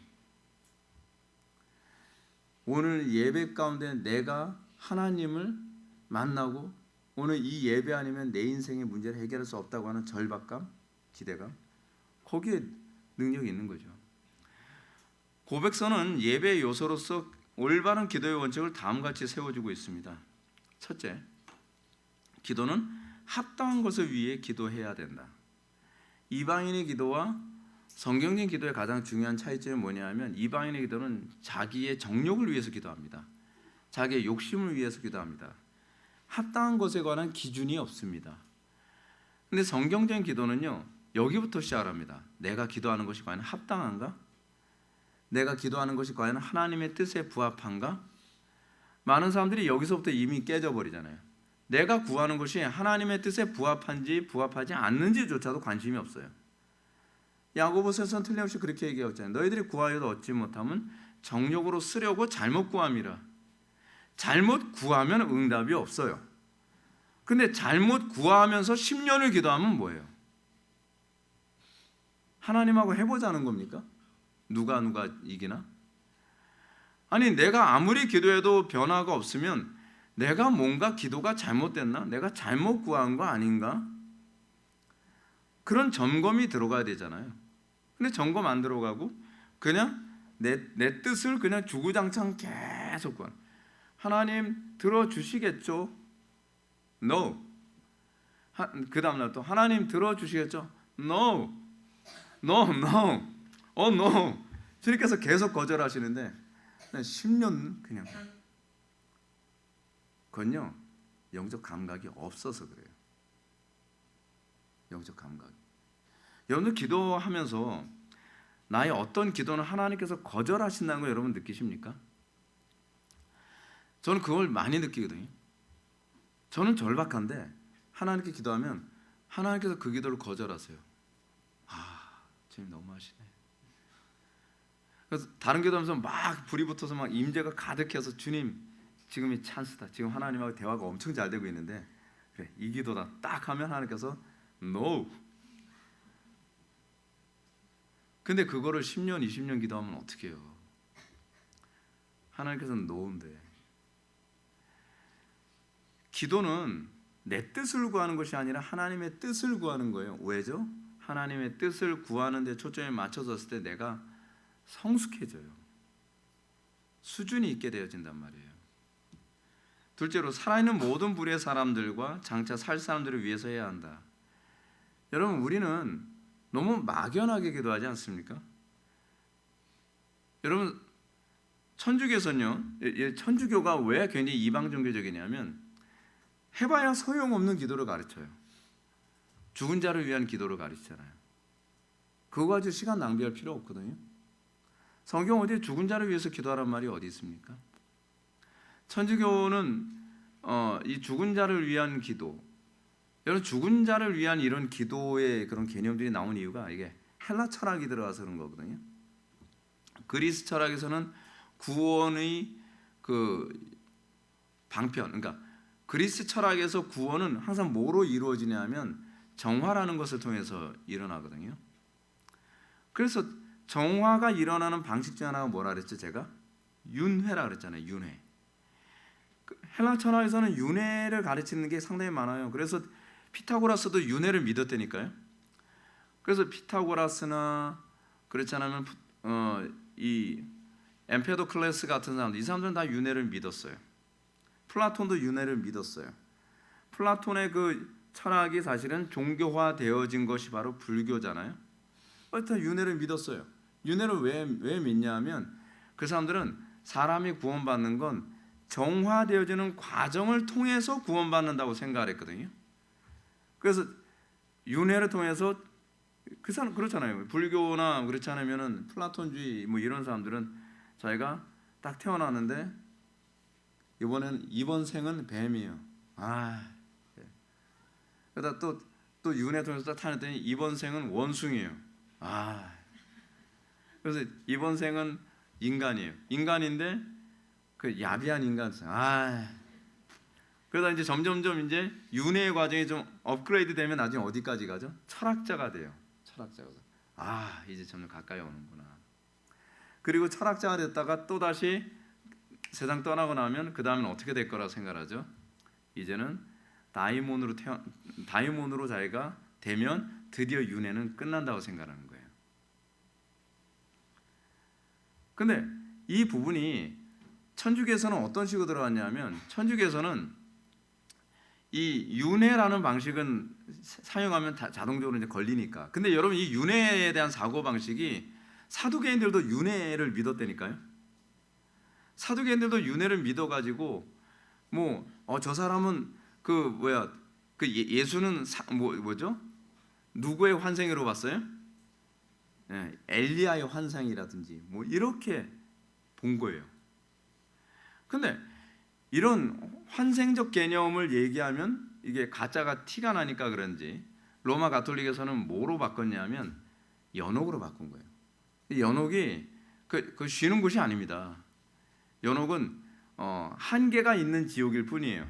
Speaker 1: 오늘 예배 가운데 내가 하나님을 만나고 오늘 이 예배 아니면 내 인생의 문제를 해결할 수 없다고 하는 절박감, 기대감, 거기에 능력이 있는 거죠. 고백서는 예배의 요소로서 올바른 기도의 원칙을 다음같이 세워주고 있습니다. 첫째, 기도는 합당한 것을 위해 기도해야 된다. 이방인의 기도와 성경적인 기도의 가장 중요한 차이점이 뭐냐면 이방인의 기도는 자기의 정욕을 위해서 기도합니다. 자기의 욕심을 위해서 기도합니다. 합당한 것에 관한 기준이 없습니다. 근데 성경적인 기도는요, 여기부터 시작을 합니다. 내가 기도하는 것이 과연 합당한가? 내가 기도하는 것이 과연 하나님의 뜻에 부합한가? 많은 사람들이 여기서부터 이미 깨져버리잖아요. 내가 구하는 것이 하나님의 뜻에 부합한지 부합하지 않는지조차도 관심이 없어요. 야고보서에서는 틀림없이 그렇게 얘기하잖아요. 너희들이 구하여도 얻지 못하면 정욕으로 쓰려고 잘못 구함이라. 잘못 구하면 응답이 없어요. 근데 잘못 구하면서 10년을 기도하면 뭐예요? 하나님하고 해보자는 겁니까? 누가 이기나? 아니 내가 아무리 기도해도 변화가 없으면 내가 뭔가 기도가 잘못됐나? 내가 잘못 구한 거 아닌가? 그런 점검이 들어가야 되잖아요. 근데 점검 안 들어가고 그냥 내 뜻을 그냥 주구장창 계속 구하는. 하나님 들어주시겠죠? No. 그 다음날 또 하나님 들어주시겠죠? No. No. No. 주님께서 계속 거절하시는데 10년 그냥 그건요 영적 감각이 없어서 그래요. 영적 감각이. 여러분들 기도하면서 나의 어떤 기도는 하나님께서 거절하신다는 거 여러분 느끼십니까? 저는 그걸 많이 느끼거든요. 저는 절박한데 하나님께 기도하면 하나님께서 그 기도를 거절하세요. 주님 너무하시네. 그래서 다른 기도하면서 막 불이 붙어서 막 임재가 가득해서 주님 지금이 찬스다. 지금 하나님하고 대화가 엄청 잘 되고 있는데 그래 이 기도다 딱 하면 하나님께서 No. 근데 그거를 10년 20년 기도하면 어떻게 해요? 하나님께서는 No인데. 기도는 내 뜻을 구하는 것이 아니라 하나님의 뜻을 구하는 거예요. 왜죠? 하나님의 뜻을 구하는 데 초점이 맞춰졌을 때 내가 성숙해져요. 수준이 있게 되어진단 말이에요. 둘째로 살아있는 모든 부류의 사람들과 장차 살 사람들을 위해서 해야 한다. 여러분 우리는 너무 막연하게 기도하지 않습니까? 여러분 천주교에서는요, 천주교가 왜 굉장히 이방 종교적이냐면 해봐야 소용없는 기도를 가르쳐요. 죽은 자를 위한 기도를 가르치잖아요. 그거 가지고 시간 낭비할 필요 없거든요. 성경 어디에 죽은 자를 위해서 기도하란 말이 어디 있습니까? 천주교는 이 죽은 자를 위한 기도, 여러분 죽은 자를 위한 이런 기도의 그런 개념들이 나온 이유가 이게 헬라 철학이 들어가서 그런 거거든요. 그리스 철학에서는 구원의 그 방편, 그러니까 그리스 철학에서 구원은 항상 뭐로 이루어지냐면 정화라는 것을 통해서 일어나거든요. 그래서 정화가 일어나는 방식 중 하나가 뭐라 그랬죠? 제가 윤회라 그랬잖아요. 윤회. 헬라 철학에서는 윤회를 가르치는 게 상당히 많아요. 그래서 피타고라스도 윤회를 믿었다니까요. 그래서 피타고라스나 그렇지 않으면 이 엠페도클레스 같은 사람들, 이 사람들은 다 윤회를 믿었어요. 플라톤도 윤회를 믿었어요. 플라톤의 그 철학이 사실은 종교화되어진 것이 바로 불교잖아요. 다 윤회를 믿었어요. 윤회를 왜 믿냐면 그 사람들은 사람이 구원받는 건 정화되어지는 과정을 통해서 구원받는다고 생각을 했거든요. 그래서 윤회를 통해서 그 사람 그렇잖아요. 불교나 그렇지 않으면은 플라톤주의 뭐 이런 사람들은 자기가 딱 태어났는데 이번 생은 뱀이에요. 그러다 또 또 윤회 통해서 타냈더니 이번 생은 원숭이에요. 그래서 이번 생은 인간이에요. 인간인데 그 야비한 인간성. 그러다 이제 점점점 이제 윤회의 과정이 좀 업그레이드 되면 나중에 어디까지 가죠? 철학자가 돼요. 철학자가. 이제 점점 가까이 오는구나. 그리고 철학자가 됐다가 또 다시 세상 떠나고 나면 그 다음엔 어떻게 될 거라 생각하죠? 이제는 다이몬으로 자기가 되면 드디어 윤회는 끝난다고 생각하는 거예요. 근데 이 부분이 천주교에서는 어떤 식으로 들어갔냐면, 천주교에서는 이 윤회라는 방식은 사용하면 자동적으로 이제 걸리니까. 근데 여러분, 이 윤회에 대한 사고 방식이 사두개인들도 윤회를 믿었다니까요. 사두개인들도 윤회를 믿어가지고 저 사람은 예수는 뭐죠? 누구의 환생으로 봤어요? 엘리야의 환상이라든지 이렇게 본 거예요. 근데 이런 환생적 개념을 얘기하면 이게 가짜가 티가 나니까 그런지 로마 가톨릭에서는 뭐로 바꿨냐면 연옥으로 바꾼 거예요. 연옥이 그 쉬는 곳이 아닙니다. 연옥은 한계가 있는 지옥일 뿐이에요.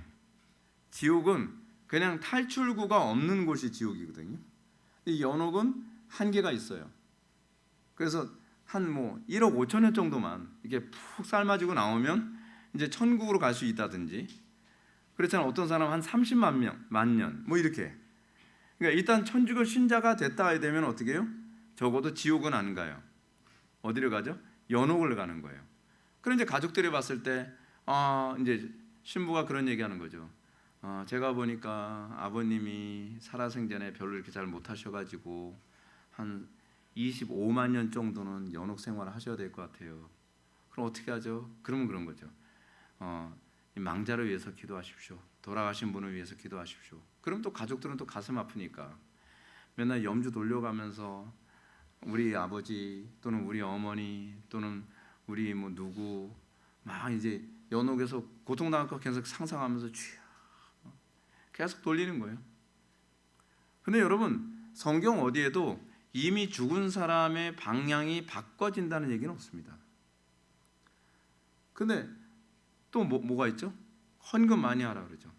Speaker 1: 지옥은 그냥 탈출구가 없는 곳이 지옥이거든요. 이 연옥은 한계가 있어요. 그래서 한 1억 5천년 정도만 이게 푹 삶아지고 나오면 이제 천국으로 갈 수 있다든지, 그렇잖아요. 어떤 사람 한 30만 년 이렇게. 그러니까 일단 천주교 신자가 됐다 되면 어떻게 해요? 적어도 지옥은 안 가요. 어디로 가죠? 연옥을 가는 거예요. 그럼 이제 가족들이 봤을 때 이제 신부가 그런 얘기하는 거죠. 제가 보니까 아버님이 살아생전에 별로 이렇게 잘 못하셔가지고 한 25만 년 정도는 연옥 생활을 하셔야 될 것 같아요. 그럼 어떻게 하죠? 그러면 그런 거죠. 이 망자를 위해서 기도하십시오. 돌아가신 분을 위해서 기도하십시오. 그럼 또 가족들은 또 가슴 아프니까 맨날 염주 돌려가면서 우리 아버지 또는 우리 어머니 또는 우리 누구 막 이제 연옥에서 고통당할 거 계속 상상하면서 계속 돌리는 거예요. 근데 여러분, 성경 어디에도 이미 죽은 사람의 방향이 바꿔진다는 얘기는 없습니다. 근데 또 뭐가 있죠? 헌금 많이 하라 그러죠.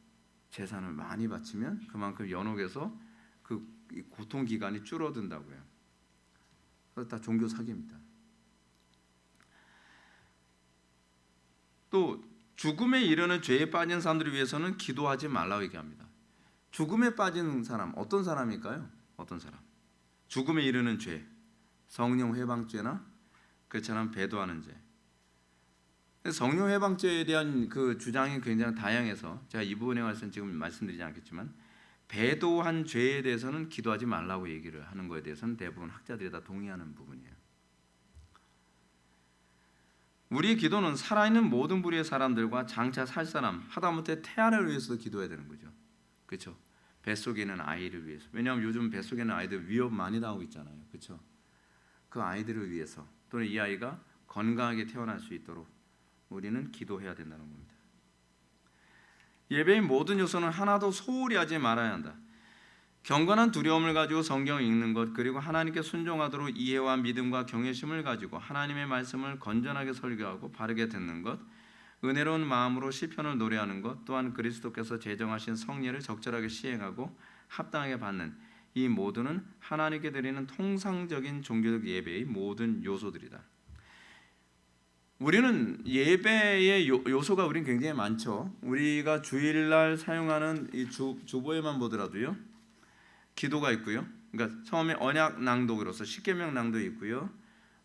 Speaker 1: 재산을 많이 바치면 그만큼 연옥에서 그 고통 기간이 줄어든다고요. 그래서 다 종교 사기입니다. 또 죽음에 이르는 죄에 빠진 사람들을 위해서는 기도하지 말라고 얘기합니다. 죽음에 빠진 사람, 어떤 사람일까요? 어떤 사람? 죽음에 이르는 죄, 성령 회방죄나 그처럼 배도하는 죄. 성령 회방죄에 대한 그 주장이 굉장히 다양해서 제가 이 부분에 관해서는 지금 말씀드리지 않겠지만, 배도한 죄에 대해서는 기도하지 말라고 얘기를 하는 것에 대해서는 대부분 학자들이 다 동의하는 부분이에요. 우리의 기도는 살아있는 모든 부류의 사람들과 장차 살 사람, 하다못해 태아를 위해서도 기도해야 되는 거죠. 그렇죠? 뱃속에 있는 아이를 위해서. 왜냐하면 요즘 뱃속에 있는 아이들 위협 많이 당하고 있잖아요. 그렇죠? 그 아이들을 위해서, 또는 이 아이가 건강하게 태어날 수 있도록 우리는 기도해야 된다는 겁니다. 예배의 모든 요소는 하나도 소홀히 하지 말아야 한다. 경건한 두려움을 가지고 성경을 읽는 것, 그리고 하나님께 순종하도록 이해와 믿음과 경외심을 가지고 하나님의 말씀을 건전하게 설교하고 바르게 듣는 것, 은혜로운 마음으로 시편을 노래하는 것, 또한 그리스도께서 제정하신 성례를 적절하게 시행하고 합당하게 받는 이 모두는 하나님께 드리는 통상적인 종교적 예배의 모든 요소들이다. 우리는 예배의 요소가 우리는 굉장히 많죠. 우리가 주일날 사용하는 이 주보에만 보더라도요, 기도가 있고요. 그러니까 처음에 언약 낭독으로서 십계명 낭독이 있고요.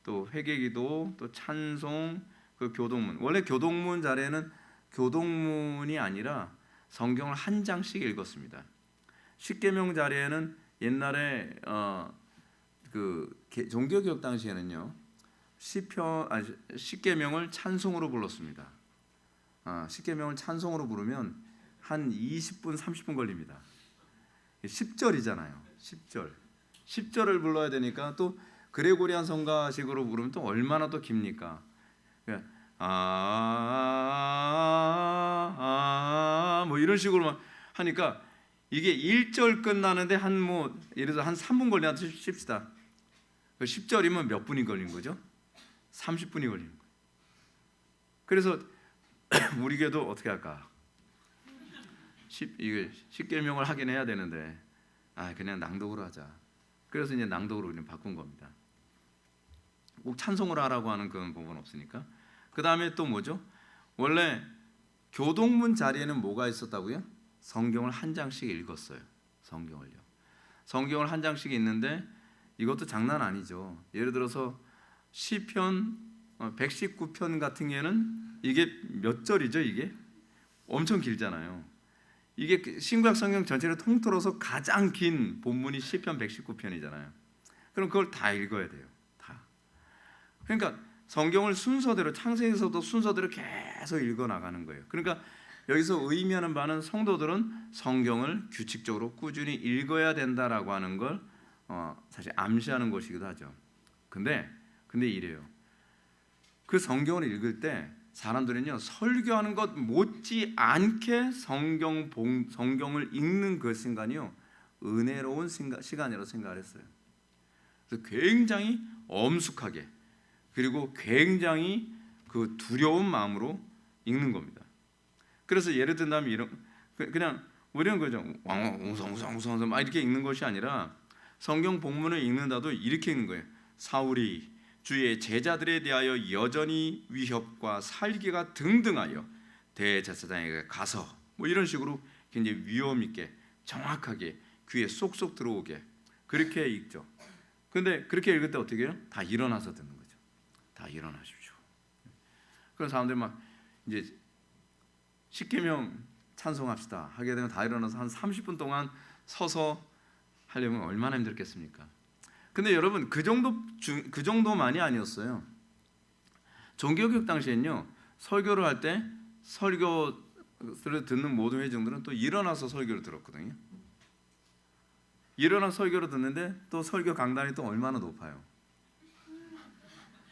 Speaker 1: 또 회개기도, 또 찬송, 그 교동문. 원래 교동문 자리에는 교동문이 아니라 성경을 한 장씩 읽었습니다. 십계명 자리에는 옛날에 그 종교개혁 당시에는요, 십계명을 찬송으로 불렀습니다. 십계명을 찬송으로 부르면 한 20분, 30분 걸립니다. 10절이잖아요. 10절을 불러야 되니까, 또 그레고리안 성가식으로 부르면 또 얼마나 또 깁니까? 뭐 이런 식으로만 하니까 이게 1절 끝나는데 예를 들어 한 3분 걸린다 칩시다. 10절이면 몇 분이 걸린 거죠? 30분이 걸린 거예요. 그래서 우리 교회도 어떻게 할까? 이게 십계명을 하긴 해야 되는데 그냥 낭독으로 하자. 그래서 이제 낭독으로 우리는 바꾼 겁니다. 꼭 찬송을 하라고 하는 그런 법은 없으니까. 그 다음에 또 뭐죠? 원래 교동문 자리에는 뭐가 있었다고요? 성경을 한 장씩 읽었어요. 성경을 한 장씩 읽는데 이것도 장난 아니죠. 예를 들어서 시편 119편 같은 경우에는 이게 몇 절이죠? 이게 엄청 길잖아요. 이게 신구약 성경 전체를 통틀어서 가장 긴 본문이 시편 119편이잖아요. 그럼 그걸 다 읽어야 돼요. 다. 그러니까 성경을 순서대로, 창세기에서도 순서대로 계속 읽어 나가는 거예요. 그러니까 여기서 의미하는 바는 성도들은 성경을 규칙적으로 꾸준히 읽어야 된다라고 하는 걸 사실 암시하는 것이기도 하죠. 근데 이래요. 그 성경을 읽을 때 사람들은요, 설교하는 것 못지 않게 성경을 읽는 그 순간이요, 은혜로운 시간이라고 생각을 했어요. 그래서 굉장히 엄숙하게, 그리고 굉장히 그 두려운 마음으로 읽는 겁니다. 그래서 예를 든다면 그냥 우리는 그죠, 웅성웅성 막 이렇게 읽는 것이 아니라 성경 본문을 읽는다도 이렇게 읽는 거예요. 사울이 주의 제자들에 대하여 여전히 위협과 살기가 등등하여 대제사장에게 가서 이런 식으로 굉장히 위험 있게 정확하게 귀에 쏙쏙 들어오게 그렇게 읽죠. 근데 그렇게 읽을 때 어떻게 해요? 다 일어나서 듣는 거죠. 다 일어나십시오. 그런 사람들 막 이제 십계명 찬송합시다 하게 되면 다 일어나서 한 30분 동안 서서 하려면 얼마나 힘들겠습니까? 근데 여러분 그 정도만이 아니었어요. 종교개혁 당시엔요, 설교를 할 때 설교를 듣는 모든 회중들은 또 일어나서 설교를 들었거든요. 일어나 설교를 듣는데 또 설교 강단이 또 얼마나 높아요.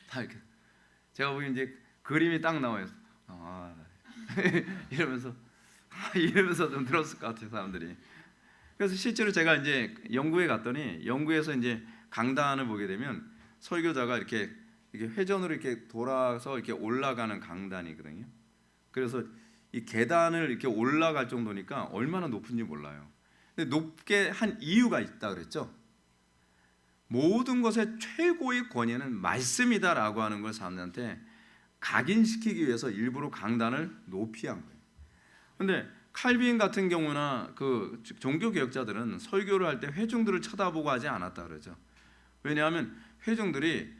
Speaker 1: 다 이렇게 제가 보기엔 이제 그림이 딱 나와요. 이러면서 좀 들었을 것 같아요, 사람들이. 그래서 실제로 제가 이제 영구에 갔더니 영구에서 이제 강단을 보게 되면 설교자가 이렇게 회전으로 이렇게 돌아서 이렇게 올라가는 강단이거든요. 그래서 이 계단을 이렇게 올라갈 정도니까 얼마나 높은지 몰라요. 근데 높게 한 이유가 있다 그랬죠. 모든 것의 최고의 권위는 말씀이다라고 하는 걸 사람들한테 각인시키기 위해서 일부러 강단을 높이 한 거예요. 근데 칼빈 같은 경우나 그 종교 개혁자들은 설교를 할 때 회중들을 쳐다보고 하지 않았다 그러죠. 왜냐하면 회중들이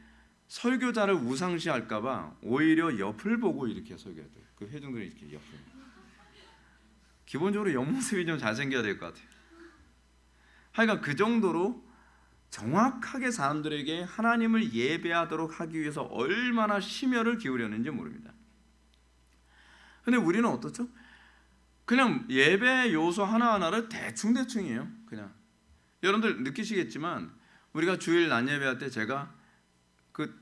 Speaker 1: 설교자를 우상시할까봐 오히려 옆을 보고 이렇게 설교해야 돼요. 그 회중들이 이렇게 옆을. 기본적으로 옆모습이 좀 잘생겨야 될 것 같아요. 하여간 그 정도로 정확하게 사람들에게 하나님을 예배하도록 하기 위해서 얼마나 심혈을 기울였는지 모릅니다. 근데 우리는 어떻죠? 그냥 예배 요소 하나하나를 대충이에요. 그냥 여러분들 느끼시겠지만 우리가 주일 낮 예배할 때 제가 그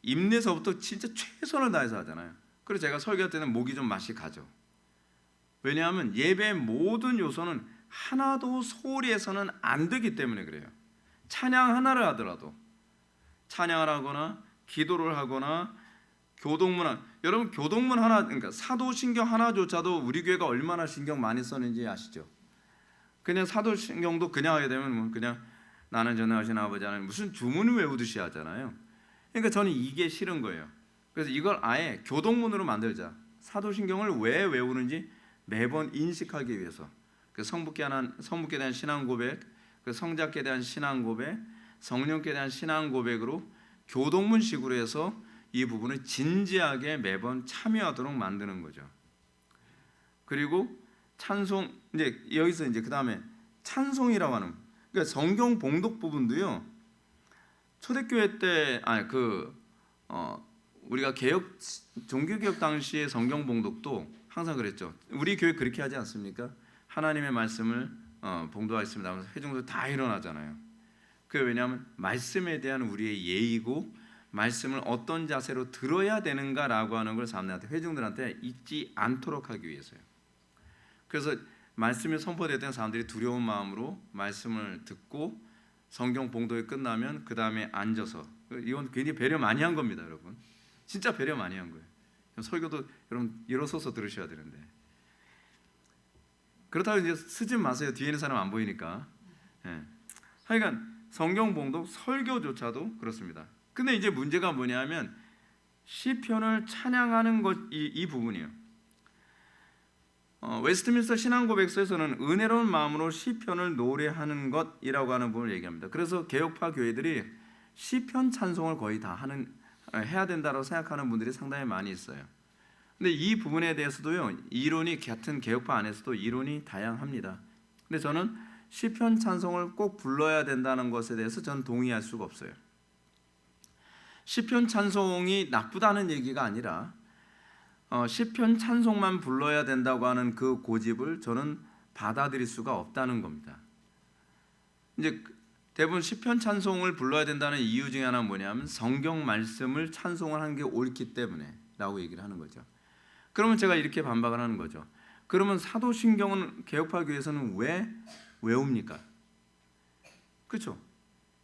Speaker 1: 입내서부터 진짜 최선을 다해서 하잖아요. 그래서 제가 설교할 때는 목이 좀 맛이 가죠. 왜냐하면 예배의 모든 요소는 하나도 소홀히 해서는 안 되기 때문에 그래요. 찬양 하나를 하더라도 찬양을 하거나 기도를 하거나 교동문 여러분 교동문 하나, 그러니까 사도신경 하나조차도 우리 교회가 얼마나 신경 많이 썼는지 아시죠? 그냥 사도신경도 그냥 하게 되면 그냥 나는 전능하신 아버지 하나님 무슨 주문을 외우듯이 하잖아요. 그러니까 저는 이게 싫은 거예요. 그래서 이걸 아예 교동문으로 만들자. 사도신경을 왜 외우는지 매번 인식하기 위해서 그 성부께 대한 신앙 고백, 그 성자께 대한 신앙 고백, 성령께 대한 신앙 고백으로 교동문식으로 해서 이 부분을 진지하게 매번 참여하도록 만드는 거죠. 그리고 찬송, 이제 여기서 이제 그 다음에 찬송이라고 하는, 그러니까 성경 봉독 부분도요. 초대교회 때 우리가 종교개혁 당시의 성경 봉독도 항상 그랬죠. 우리 교회 그렇게 하지 않습니까? 하나님의 말씀을 봉독하겠습니다 하면서 회중들 다 일어나잖아요. 그게 왜냐하면 말씀에 대한 우리의 예의고 말씀을 어떤 자세로 들어야 되는가라고 하는 걸 사람들한테 회중들한테 잊지 않도록 하기 위해서요. 그래서 말씀이 선포되던 사람들이 두려운 마음으로 말씀을 듣고 성경 봉독이 끝나면 그 다음에 앉아서, 이건 괜히 배려 많이 한 겁니다, 여러분. 진짜 배려 많이 한 거예요. 설교도 여러분 일어서서 들으셔야 되는데, 그렇다고 이제 쓰지 마세요. 뒤에 있는 사람 안 보이니까. 예. 하여간 성경 봉독, 설교조차도 그렇습니다. 근데 이제 문제가 뭐냐면 시편을 찬양하는 것, 이 부분이에요. 웨스트민스터 신앙고백서에서는 은혜로운 마음으로 시편을 노래하는 것이라고 하는 부분을 얘기합니다. 그래서 개혁파 교회들이 시편 찬송을 거의 다 해야 된다고 생각하는 분들이 상당히 많이 있어요. 근데 이 부분에 대해서도요, 이론이 같은 개혁파 안에서도 이론이 다양합니다. 근데 저는 시편 찬송을 꼭 불러야 된다는 것에 대해서 저는 동의할 수가 없어요. 시편 찬송이 나쁘다는 얘기가 아니라 시편 찬송만 불러야 된다고 하는 그 고집을 저는 받아들일 수가 없다는 겁니다. 이제 대부분 시편 찬송을 불러야 된다는 이유 중에 하나는 뭐냐면 성경 말씀을 찬송을 하는 게 옳기 때문에라고 얘기를 하는 거죠. 그러면 제가 이렇게 반박을 하는 거죠. 그러면 사도신경은 개혁파 교회에서는 왜 외웁니까? 그렇죠?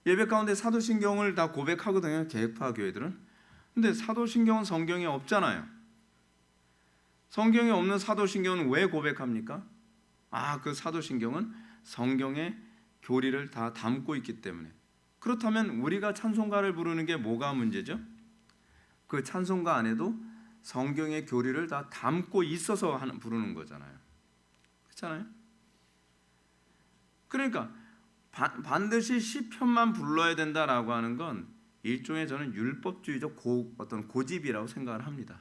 Speaker 1: 예배 가운데 사도신경을 다 고백하거든요, 개혁파 교회들은. 근데 사도신경은 성경에 없잖아요. 성경에 없는 사도신경은 왜 고백합니까? 그 사도신경은 성경의 교리를 다 담고 있기 때문에. 그렇다면 우리가 찬송가를 부르는 게 뭐가 문제죠? 그 찬송가 안에도 성경의 교리를 다 담고 있어서 부르는 거잖아요. 그렇잖아요? 그러니까 반드시 시편만 불러야 된다라고 하는 건 일종의 저는 율법주의적 어떤 고집이라고 생각을 합니다.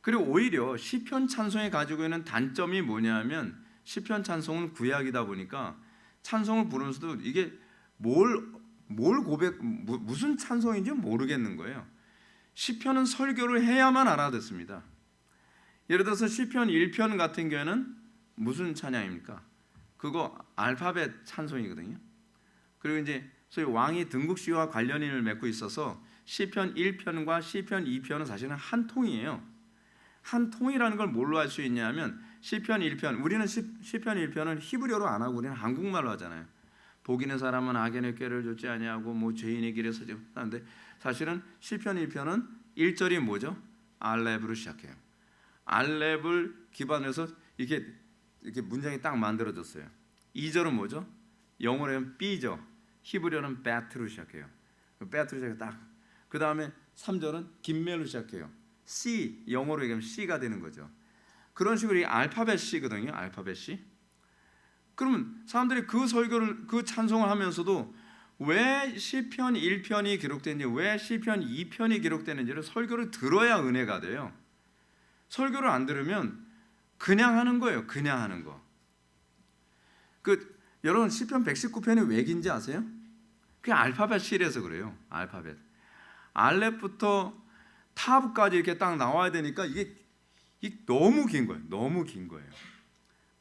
Speaker 1: 그리고 오히려 시편 찬송이 가지고 있는 단점이 뭐냐면 시편 찬송은 구약이다 보니까 찬송을 부르면서도 이게 무슨 찬송인지 모르겠는 거예요. 시편은 설교를 해야만 알아듣습니다. 예를 들어서 시편 1편 같은 경우에는 무슨 찬양입니까? 그거 알파벳 찬송이거든요. 그리고 이제 소위 왕이 등극시와 관련인을 맺고 있어서 시편 1편과 시편 2편은 사실은 한 통이에요. 한 통이라는 걸 뭘로 알 수 있냐면 시편 1편, 우리는 시편 1편은 히브리어로 안 하고 우리는 한국말로 하잖아요. 복있는 사람은 악인의 꾀를 좇지 아니하고 뭐 죄인의 길에 서지 하는데, 사실은 시편 1편은 1절이 뭐죠? 알렙으로 시작해요. 알렙을 기반해서 이렇게 문장이 딱 만들어졌어요. 2절은 뭐죠? 영어로는 B죠. 히브리어는 bet로 시작해요. bet로 시작해서 딱. 그 다음에 3절은 김멜로 시작해요. C, 영어로 얘기하면 C가 되는 거죠. 그런 식으로 이 알파벳 C거든요. 알파벳 C. 그러면 사람들이 그 찬송을 하면서도 왜 시편 1편이 기록됐는지, 왜 시편 2편이 기록됐는지를 설교를 들어야 은혜가 돼요. 설교를 안 들으면 그냥 하는 거예요. 그냥 하는 거. 여러분 시편 119편이 왜 긴지 아세요? 그게 알파벳 C라서 그래요. 알파벳. 알렙부터 타브까지 이렇게 딱 나와야 되니까 이게 너무 긴 거예요. 너무 긴 거예요.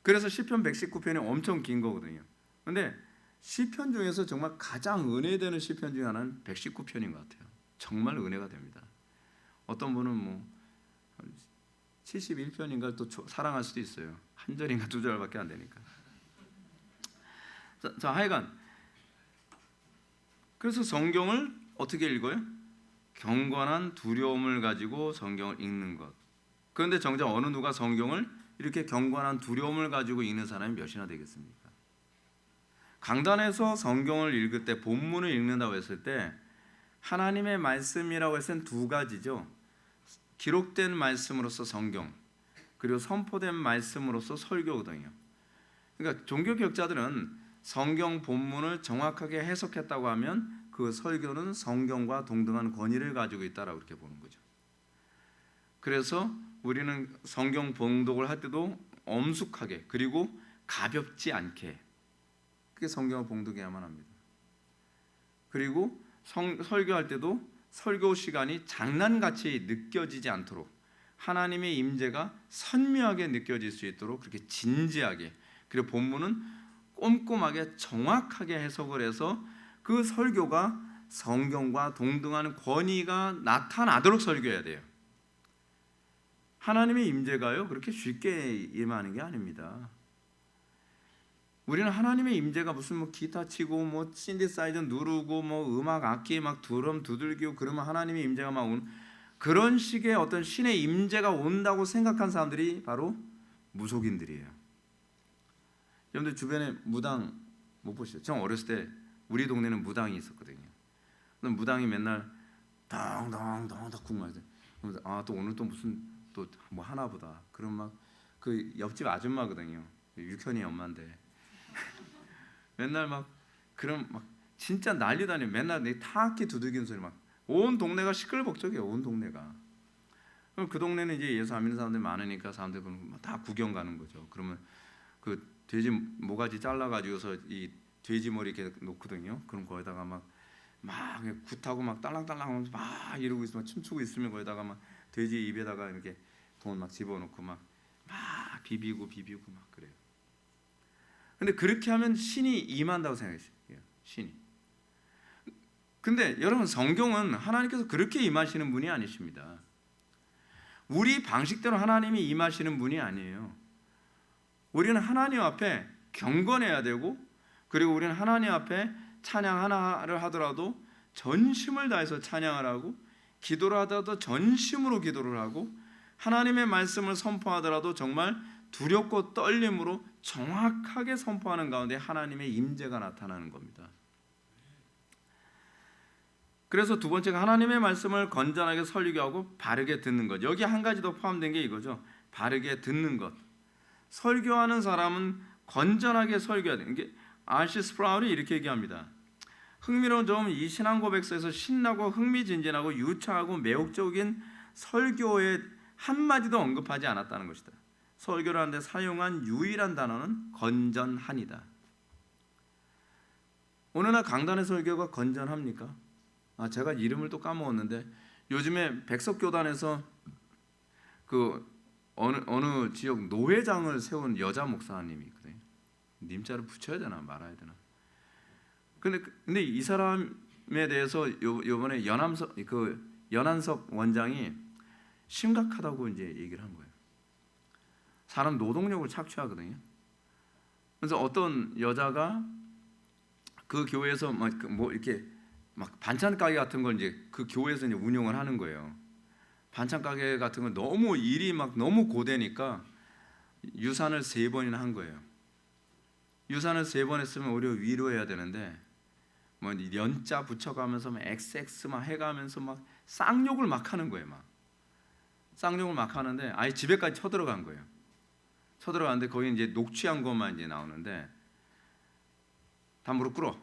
Speaker 1: 그래서 시편 119편이 엄청 긴 거거든요. 근데 시편 중에서 정말 가장 은혜되는 시편 중에 하나는 119편인 것 같아요. 정말 은혜가 됩니다. 어떤 분은 뭐 71편인가 또 사랑할 수도 있어요. 한 절인가 두 절밖에 안 되니까. 자, 하여간 그래서 성경을 어떻게 읽어요? 경건한 두려움을 가지고 성경을 읽는 것. 그런데 정작 어느 누가 성경을 이렇게 경건한 두려움을 가지고 읽는 사람이 몇이나 되겠습니까? 강단에서 성경을 읽을 때, 본문을 읽는다고 했을 때 하나님의 말씀이라고 해서는 두 가지죠. 기록된 말씀으로서 성경, 그리고 선포된 말씀으로서 설교거든요. 그러니까 종교개혁자들은 성경 본문을 정확하게 해석했다고 하면 그 설교는 성경과 동등한 권위를 가지고 있다라고 그렇게 보는 거죠. 그래서 우리는 성경 봉독을 할 때도 엄숙하게, 그리고 가볍지 않게, 그게 성경을 봉독해야만 합니다. 그리고 설교할 때도 설교 시간이 장난같이 느껴지지 않도록, 하나님의 임재가 선명하게 느껴질 수 있도록 그렇게 진지하게, 그리고 본문은 꼼꼼하게 정확하게 해석을 해서 그 설교가 성경과 동등한 권위가 나타나도록 설교해야 돼요. 하나님의 임재가요 그렇게 쉽게 임하는 게 아닙니다. 우리는 하나님의 임재가 무슨 뭐 기타 치고 뭐 신디사이저 누르고 뭐 음악 악기 막 드럼 두들기고 그러면 하나님의 임재가 막 오는 그런 식의 어떤 신의 임재가 온다고 생각한 사람들이 바로 무속인들이에요. 여러분들 주변에 무당 못 보시죠? 저 어렸을 때 우리 동네는 무당이 있었거든요. 무당이 맨날 덩덩덩덩 말이죠. 또 오늘 또 무슨 또 뭐 하나 보다. 그럼 막 그 옆집 아줌마거든요. 육현이 엄마인데 맨날 막 그럼 막 진짜 난리 다니고 맨날 내 타악기 두들기는 소리 막 온 동네가 시끌벅적이에요. 온 동네가. 그럼 그 동네는 이제 예수 안 믿는 사람들이 많으니까 사람들 다 구경 가는 거죠. 그러면 그 돼지 모가지 잘라가지고서 이 돼지 머리 이렇게 놓거든요. 그럼 거기다가 막 굿하고 막 딸랑딸랑 막 이러고 있으면 춤추고 있으면 거기다가 막 돼지 입에다가 이렇게 돈 막 집어넣고 막 비비고 막 그래요. 근데 그렇게 하면 신이 임한다고 생각했어요. 신이. 근데 여러분 성경은 하나님께서 그렇게 임하시는 분이 아니십니다. 우리 방식대로 하나님이 임하시는 분이 아니에요. 우리는 하나님 앞에 경건해야 되고 그리고 우리는 하나님 앞에 찬양 하나를 하더라도 전심을 다해서 찬양을 하고 기도를 하더라도 전심으로 기도를 하고 하나님의 말씀을 선포하더라도 정말 두렵고 떨림으로 정확하게 선포하는 가운데 하나님의 임재가 나타나는 겁니다. 그래서 두 번째가 하나님의 말씀을 건전하게 설교하고 바르게 듣는 것. 여기 한 가지 더 포함된 게 이거죠. 바르게 듣는 것. 설교하는 사람은 건전하게 설교해야 돼요. 이게 R.C. 스프라울이 이렇게 얘기합니다. 흥미로운 점은 이 신앙 고백서에서 신나고 흥미진진하고 유창하고 매혹적인 설교의 한마디도 언급하지 않았다는 것이다. 설교를 하는데 사용한 유일한 단어는 건전하니다. 오늘날 강단의 설교가 건전합니까? 제가 이름을 또 까먹었는데 요즘에 백석교단에서 그 어느 지역 노회장을 세운 여자 목사님이 있거든요. 님자를 붙여야 되나 말아야 되나? 근데 이 사람에 대해서 요번에 연한석 원장이 심각하다고 이제 얘기를 한 거예요. 사람 노동력을 착취하거든요. 그래서 어떤 여자가 그 교회에서 뭐 이렇게 막 반찬 가게 같은 걸 이제 그 교회에서 이제 운영을 하는 거예요. 반찬 가게 같은 건 너무 일이 막 너무 고되니까 유산을 3번이나 한 거예요. 유산을 3번 했으면 오히려 위로해야 되는데 뭐 연자 붙여가면서 막 XX 막 해가면서 막 쌍욕을 막 하는 거예요. 막 쌍욕을 막 하는데 아예 집에까지 쳐들어간 거예요. 쳐들어갔는데 거기 이제 녹취한 것만 이제 나오는데 다 무릎 꿇어.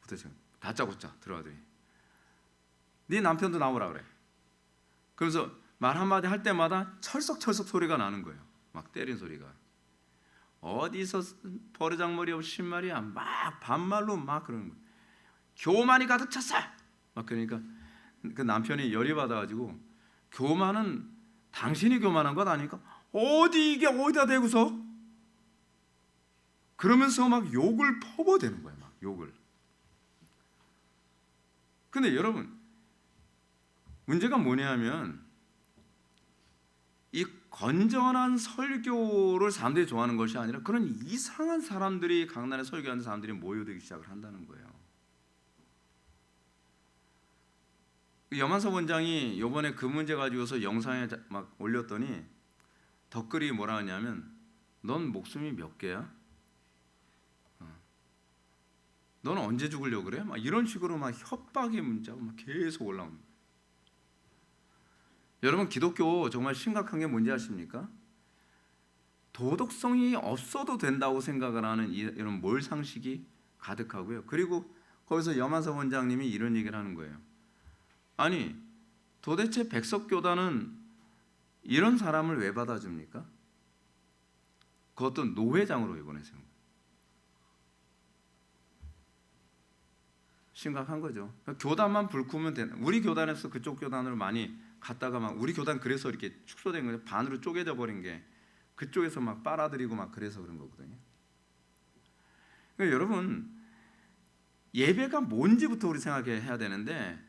Speaker 1: 부터 다짜고짜 들어가더니 네 남편도 나오라 그래. 그래서 말 한마디 할 때마다 철썩철썩 소리가 나는 거예요. 막 때린 소리가. 어디서 버르장머리 없이 신말이야. 막 반말로 막 그러는 거예요. 교만이 가득 찼어. 막 그러니까 그 남편이 열이 받아가지고 교만은 당신이 교만한 것 아니까 어디 이게 어디다 대고서 그러면서 막 욕을 퍼부어대는 거예요. 막 욕을. 근데 여러분 문제가 뭐냐면 이 건전한 설교를 사람들이 좋아하는 것이 아니라 그런 이상한 사람들이 강단에 설교하는 사람들이 모여들기 시작을 한다는 거예요. 염한섭 원장이 이번에 그 문제 가지고서 영상에 막 올렸더니 댓글이 뭐라 하냐면 넌 목숨이 몇 개야? 너는 언제 죽으려고 그래? 막 이런 식으로 막 협박의 문자가 막 계속 올라옵니다. 여러분 기독교 정말 심각한 게 뭔지 아십니까? 도덕성이 없어도 된다고 생각을 하는 이런 몰상식이 가득하고요. 그리고 거기서 염한섭 원장님이 이런 얘기를 하는 거예요. 아니 도대체 백석교단은 이런 사람을 왜 받아줍니까? 그것도 노회장으로 이번에 세운 거예요. 심각한 거죠. 교단만 불구면 되는. 우리 교단에서 그쪽 교단으로 많이 갔다가 막 우리 교단 그래서 이렇게 축소된 거죠. 반으로 쪼개져 버린 게 그쪽에서 막 빨아들이고 막 그래서 그런 거거든요. 그러니까 여러분 예배가 뭔지부터 우리 생각해야 되는데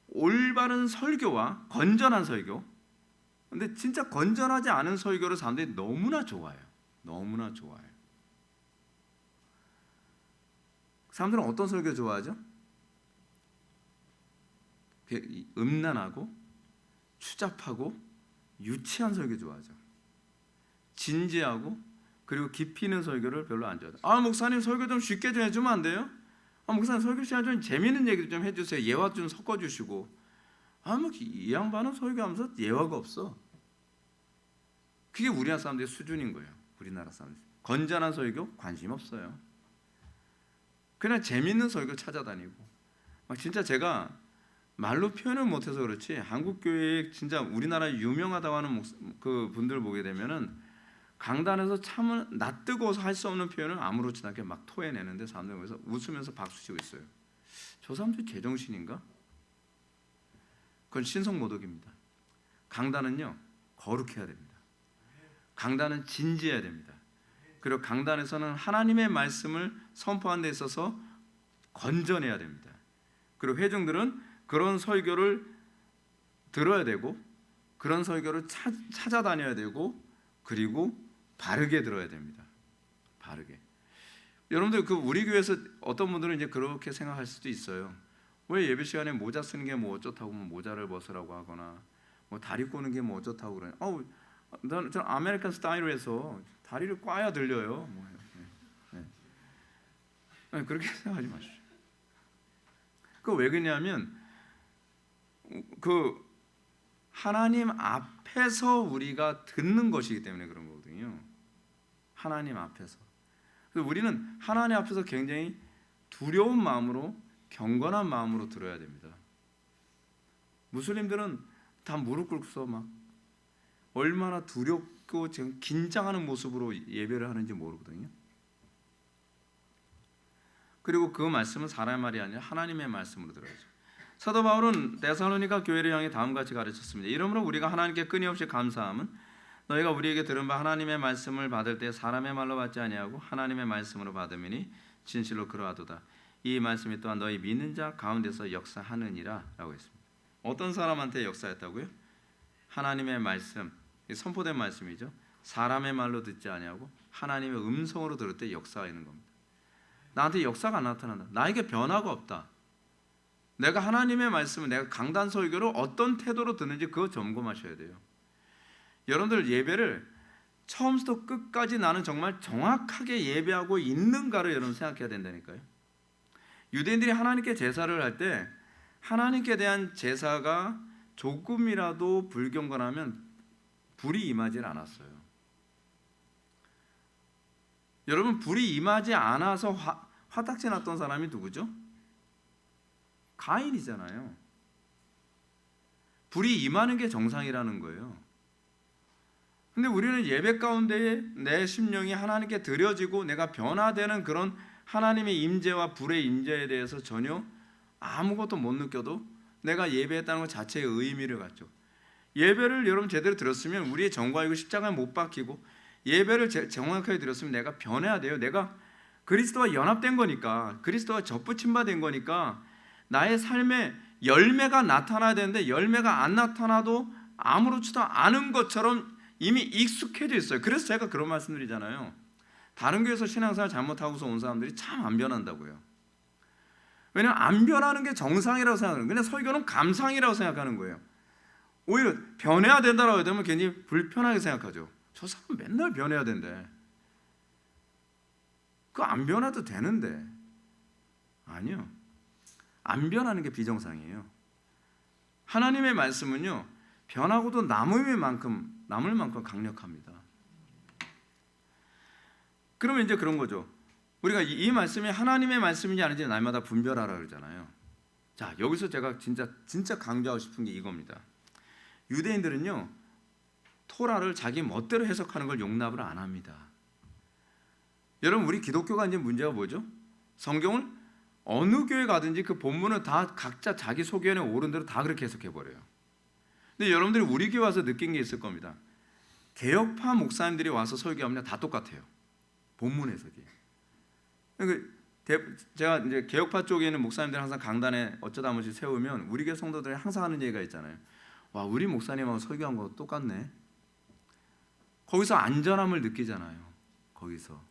Speaker 1: 올바른 설교와 건전한 설교. 근데 진짜 건전하지 않은 설교를 사람들이 너무나 좋아해요. 너무나 좋아해요. 사람들은 어떤 설교 좋아하죠? 음란하고 추잡하고 유치한 설교 좋아하죠. 진지하고 그리고 깊이 있는 설교를 별로 안 좋아해요. 목사님 설교 좀 쉽게 좀 해주면 안 돼요? 목사님 설교 시간 좀 재미있는 얘기도 좀 해주세요. 예화 좀 섞어주시고. 이 양반은 설교하면서 예화가 없어. 그게 우리나라 사람들의 수준인 거예요. 우리나라 사람들 건전한 설교 관심 없어요. 그냥 재미있는 설교 찾아다니고. 진짜 제가 말로 표현을 못해서 그렇지 한국 교회에 진짜 우리나라 유명하다고 하는 그 분들 보게 되면은 강단에서 참 낯뜨거워서 할 수 없는 표현을 아무렇지도 않게 막 토해내는데 사람들이 그래서 웃으면서 박수치고 있어요. 저 사람들 제정신인가? 그건 신성모독입니다. 강단은요 거룩해야 됩니다. 강단은 진지해야 됩니다. 그리고 강단에서는 하나님의 말씀을 선포하는 데 있어서 건전해야 됩니다. 그리고 회중들은 그런 설교를 들어야 되고 그런 설교를 찾아다녀야 되고 그리고 바르게 들어야 됩니다. 바르게. 여러분들 우리 교회에서 어떤 분들은 이제 그렇게 생각할 수도 있어요. 왜 예배 시간에 모자 쓰는 게 뭐 어쩌다고 모자를 벗으라고 하거나 다리 꼬는 게 뭐 어쩌다고 그래. 저는 아메리칸 스타일로 해서 다리를 꽈야 들려요. 그렇게 생각하지 마시죠. 왜 그러냐면 하나님 앞에서 우리가 듣는 것이기 때문에 그런 거거든요. 하나님 앞에서. 그래서 우리는 하나님 앞에서 굉장히 두려운 마음으로 경건한 마음으로 들어야 됩니다. 무슬림들은 다 무릎 꿇고서 막 얼마나 두렵고 지금 긴장하는 모습으로 예배를 하는지 모르거든요. 그리고 그 말씀은 사람의 말이 아니라 하나님의 말씀으로 들어야죠. 사도 바울은 데살로니가 교회를 향해 다음과 같이 가르쳤습니다. 이러므로 우리가 하나님께 끊임없이 감사함은 너희가 우리에게 들은 바 하나님의 말씀을 받을 때 사람의 말로 받지 아니하고 하나님의 말씀으로 받음이니 진실로 그러하도다. 이 말씀이 또한 너희 믿는 자 가운데서 역사하느니라 라고 했습니다. 어떤 사람한테 역사했다고요? 하나님의 말씀, 선포된 말씀이죠. 사람의 말로 듣지 아니하고 하나님의 음성으로 들을 때 역사하는 겁니다. 나한테 역사가 나타난다. 나에게 변화가 없다. 내가 하나님의 말씀을 내가 강단 설교를 어떤 태도로 듣는지 그거 점검하셔야 돼요. 여러분들 예배를 처음부터 끝까지 나는 정말 정확하게 예배하고 있는가를 여러분 생각해야 된다니까요. 유대인들이 하나님께 제사를 할 때 하나님께 대한 제사가 조금이라도 불경건하면 불이 임하지 않았어요. 여러분 불이 임하지 않아서 화딱지 났던 사람이 누구죠? 가인이잖아요. 불이 임하는 게 정상이라는 거예요. 근데 우리는 예배 가운데에 내 심령이 하나님께 드려지고 내가 변화되는 그런 하나님의 임재와 불의 임재에 대해서 전혀 아무것도 못 느껴도 내가 예배했다는 것 자체의 의미를 갖죠. 예배를 여러분 제대로 들었으면 우리의 정과 이고 십자가에 못 박히고 예배를 정확하게 들었으면 내가 변해야 돼요. 내가 그리스도와 연합된 거니까 그리스도와 접붙임받은 거니까 나의 삶에 열매가 나타나야 되는데 열매가 안 나타나도 아무렇지도 않은 것처럼 이미 익숙해져 있어요. 그래서 제가 그런 말씀드리잖아요. 다른 교회에서 신앙생활 잘못하고서 온 사람들이 참 안 변한다고요. 왜냐하면 안 변하는 게 정상이라고 생각하는 거예요. 그냥 설교는 감상이라고 생각하는 거예요. 오히려 변해야 된다라고 하면 괜히 불편하게 생각하죠. 저 사람 맨날 변해야 된대. 그거 안 변해도 되는데. 아니요. 안 변하는 게 비정상이에요. 하나님의 말씀은요. 변하고도 남을 만큼 강력합니다. 그러면 이제 그런 거죠. 우리가 이 말씀이 하나님의 말씀인지 아닌지 날마다 분별하라 그러잖아요. 자, 여기서 제가 진짜 강조하고 싶은 게 이겁니다. 유대인들은요. 토라를 자기 멋대로 해석하는 걸 용납을 안 합니다. 여러분 우리 기독교가 이제 문제가 뭐죠? 성경을 어느 교회 가든지 그 본문은 다 각자 자기 소견에 옳은 대로 다 그렇게 해석해 버려요. 근데 여러분들이 우리 교회 와서 느낀 게 있을 겁니다. 개혁파 목사님들이 와서 설교하면 다 똑같아요. 본문 해석이. 제가 이제 개혁파 쪽에 있는 목사님들 항상 강단에 어쩌다 한 번씩 세우면 우리 교회 성도들이 항상 하는 얘기가 있잖아요. 와, 우리 목사님하고 설교한 거 똑같네. 거기서 안전함을 느끼잖아요. 거기서.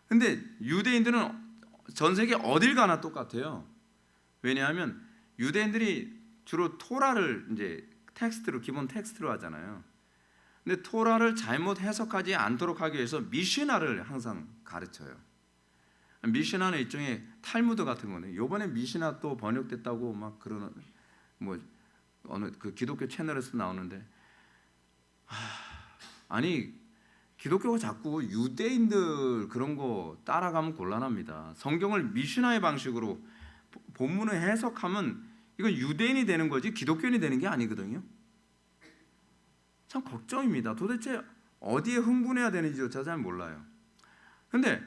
Speaker 1: 근데 유대인들은 전 세계 어딜 가나 똑같아요. 왜냐하면 유대인들이 주로 토라를 이제 텍스트로, 기본 텍스트로 하잖아요. 근데 토라를 잘못 해석하지 않도록 하기 위해서 미시나를 항상 가르쳐요. 미시나는 일종의 탈무드 같은 거네. 요번에 미시나 또 번역됐다고 막 그러는, 뭐 어느 그 기독교 채널에서 나오는데, 아니 기독교가 자꾸 유대인들 그런 거 따라가면 곤란합니다. 성경을 미시나의 방식으로 본문을 해석하면 이건 유대인이 되는 거지 기독교인이 되는 게 아니거든요. 참 걱정입니다. 도대체 어디에 흥분해야 되는지조차 잘 몰라요. 근데